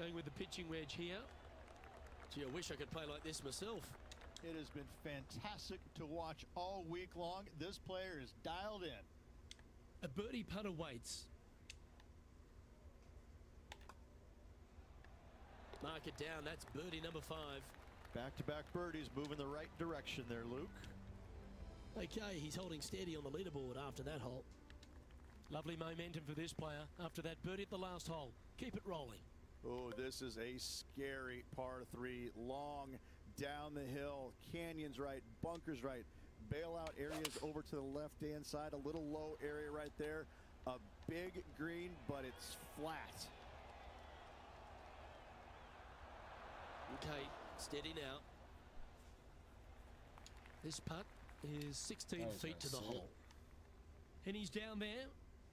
Going with the pitching wedge here. Gee, I wish I could play like this myself. It has been fantastic to watch all week long. This player is dialed in. A birdie putt awaits. Mark it down. That's birdie number 5. Back-to-back birdies moving the right direction there, Luke. Okay, he's holding steady on the leaderboard after that hole. Lovely momentum for this player after that birdie at the last hole. Keep it rolling. Oh, this is a scary par 3. Long down the hill. Canyons right, bunkers right. Bailout areas over to the left-hand side. A little low area right there. A big green, but it's flat. Okay, steady now. This putt is 16 feet to the hole. And he's down there.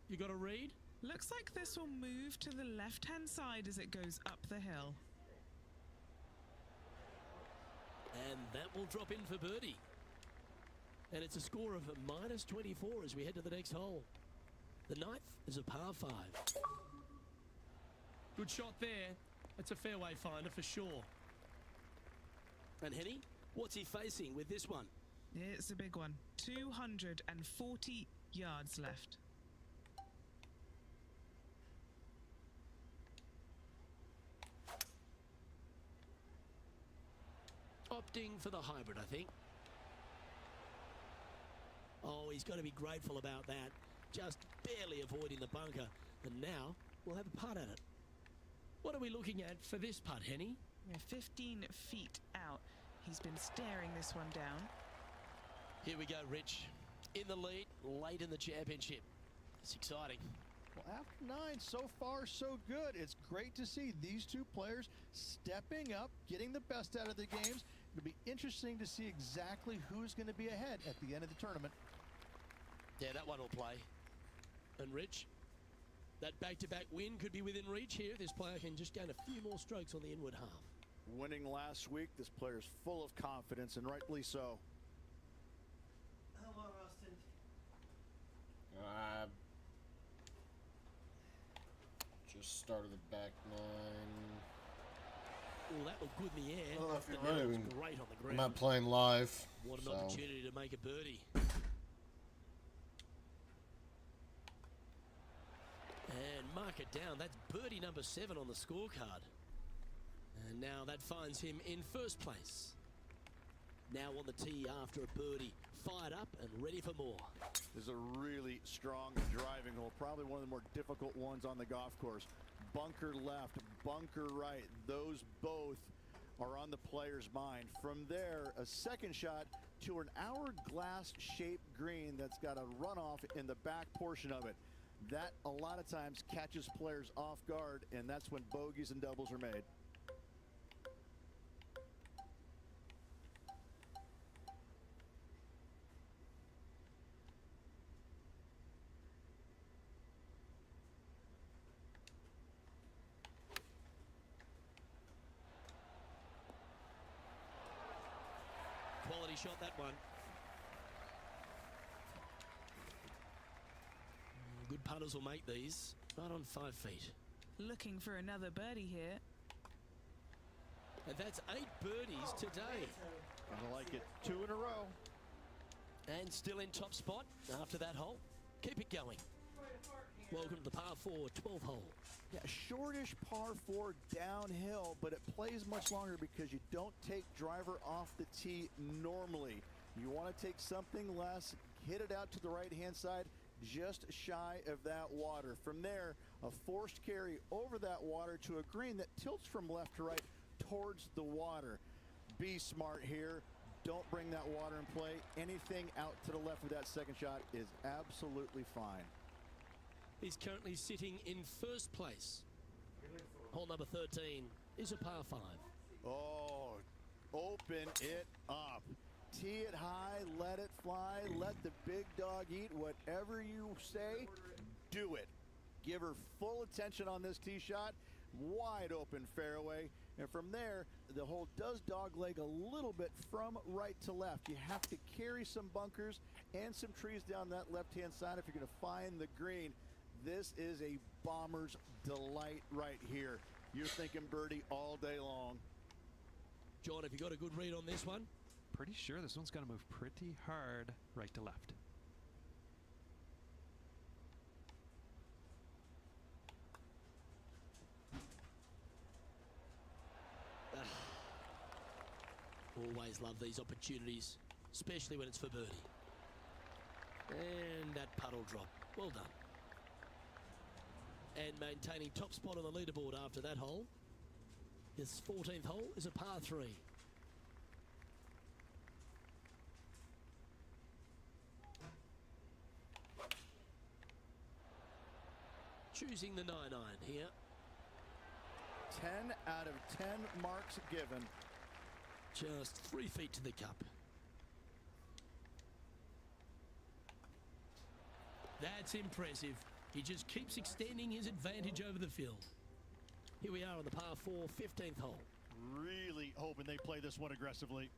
You got a read? Looks like this will move to the left-hand side as it goes up the hill. And that will drop in for birdie. And it's a score of -24 as we head to the next hole. The 9th is a par 5. Good shot there. That's a fairway finder for sure. And Henny, what's he facing with this one? It's a big one. 240 yards left. Opting for the hybrid, I think. Oh, he's got to be grateful about that. Just barely avoiding the bunker. And now we'll have a putt at it. What are we looking at for this putt, Henny? We're 15 feet out. He's been staring this one down. Here we go, Rich. In the lead, late in the championship. It's exciting. Well, after 9, so far so good. It's great to see these two players stepping up, getting the best out of their games. It'll be interesting to see exactly who's going to be ahead at the end of the tournament. Yeah, that one will play. And Rich, that back-to-back win could be within reach here. This player can just gain a few more strokes on the inward half. Winning last week, this player's full of confidence, and rightly so. Hello, Austin. Just started the back 9. Well, that looked good in the air. I don't know if you're And that ready. was great on the I'm ground. not playing live. What an so. opportunity to make a birdie. And mark it down. That's birdie number 7 on the scorecard. And now that finds him in first place. Now on the tee after a birdie. Fired up and ready for more. This is a really strong driving hole. Probably one of the more difficult ones on the golf course. Bunker left, bunker right. Those both are on the player's mind. From there, a second shot to an hourglass-shaped green that's got a runoff in the back portion of it. That, a lot of times, catches players off guard, and that's when bogeys and doubles are made. Quality shot, that one. Good putters will make these. Right on 5 feet. Looking for another birdie here. And that's 8 birdies today. I like it. 2 in a row. And still in top spot after that hole. Keep it going. Welcome to the par 4 12th hole. Yeah, shortish par 4 downhill, but it plays much longer because you don't take driver off the tee normally. You want to take something less, hit it out to the right-hand side, just shy of that water. From there, a forced carry over that water to a green that tilts from left to right towards the water. Be smart here. Don't bring that water in play. Anything out to the left of that second shot is absolutely fine. He's currently sitting in first place. Hole number 13 is a par 5. Oh, open it up. Tee it high, let it fly, let the big dog eat. Whatever you say, do it. Give her full attention on this tee shot. Wide open fairway. And from there, the hole does dogleg a little bit from right to left. You have to carry some bunkers and some trees down that left-hand side if you're going to find the green. This is a bomber's delight right here. you're thinking birdie all day long. John, have you got a good read on this one? Pretty sure this one's going to move pretty hard right to left. Always love these opportunities, especially when it's for birdie. And that puddle drop. Well done. And maintaining top spot on the leaderboard after that hole. This 14th hole is a par 3. Choosing the 9-iron here. 10 out of 10 marks given. Just 3 feet to the cup. That's impressive. He just keeps extending his advantage over the field. Here we are on the par 4, 15th hole. Really hoping they play this one aggressively.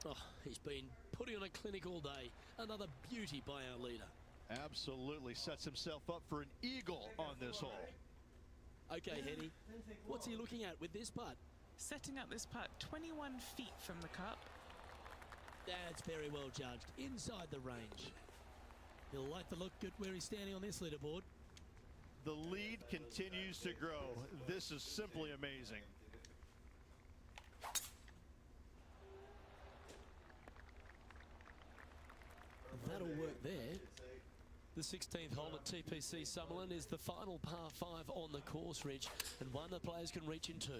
Oh, he's been putting on a clinic all day. Another beauty by our leader. Absolutely sets himself up for an eagle on this hole. Okay, Henny, what's he looking at with this putt? Setting up this putt 21 feet from the cup. That's very well judged. Inside the range. He'll like to look at where he's standing on this leaderboard. The lead continues to grow. This is simply amazing. That'll work there. The 16th hole at TPC Summerlin is the final par 5 on the course, Rich, and one that players can reach into.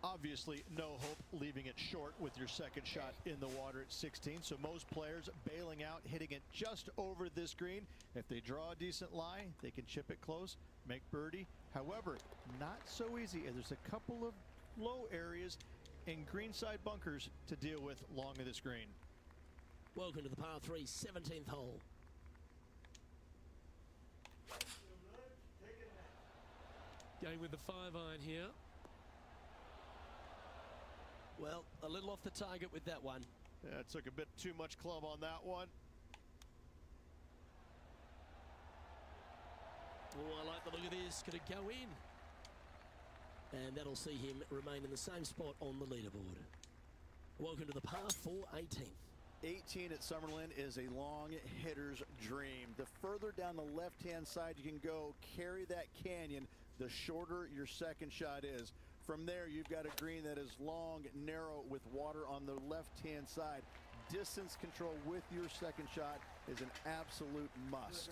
Obviously, no hope leaving it short with your second shot in the water at 16, so most players bailing out, hitting it just over this green. If they draw a decent lie, they can chip it close, make birdie. However, not so easy, as there's a couple of low areas and greenside bunkers to deal with along of this green. Welcome to the par 3, 17th hole. Going with the 5-iron here. Well, a little off the target with that one. Yeah, it took a bit too much club on that one. Oh, I like the look of this. Could it go in? And that'll see him remain in the same spot on the leaderboard. Welcome to the par 4, 18th. 18 at Summerlin is a long hitter's dream. The further down the left-hand side you can go, carry that canyon, the shorter your second shot is. From there, you've got a green that is long, narrow, with water on the left-hand side. Distance control with your second shot is an absolute must.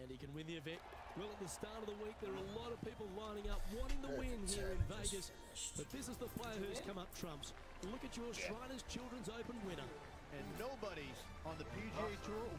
And he can win the event. Well, at the start of the week, there are a lot of people lining up wanting the win here in Vegas. But this is the player who's come up trumps. Look at your Shriners Children's Open winner. And nobody on the PGA Tour will be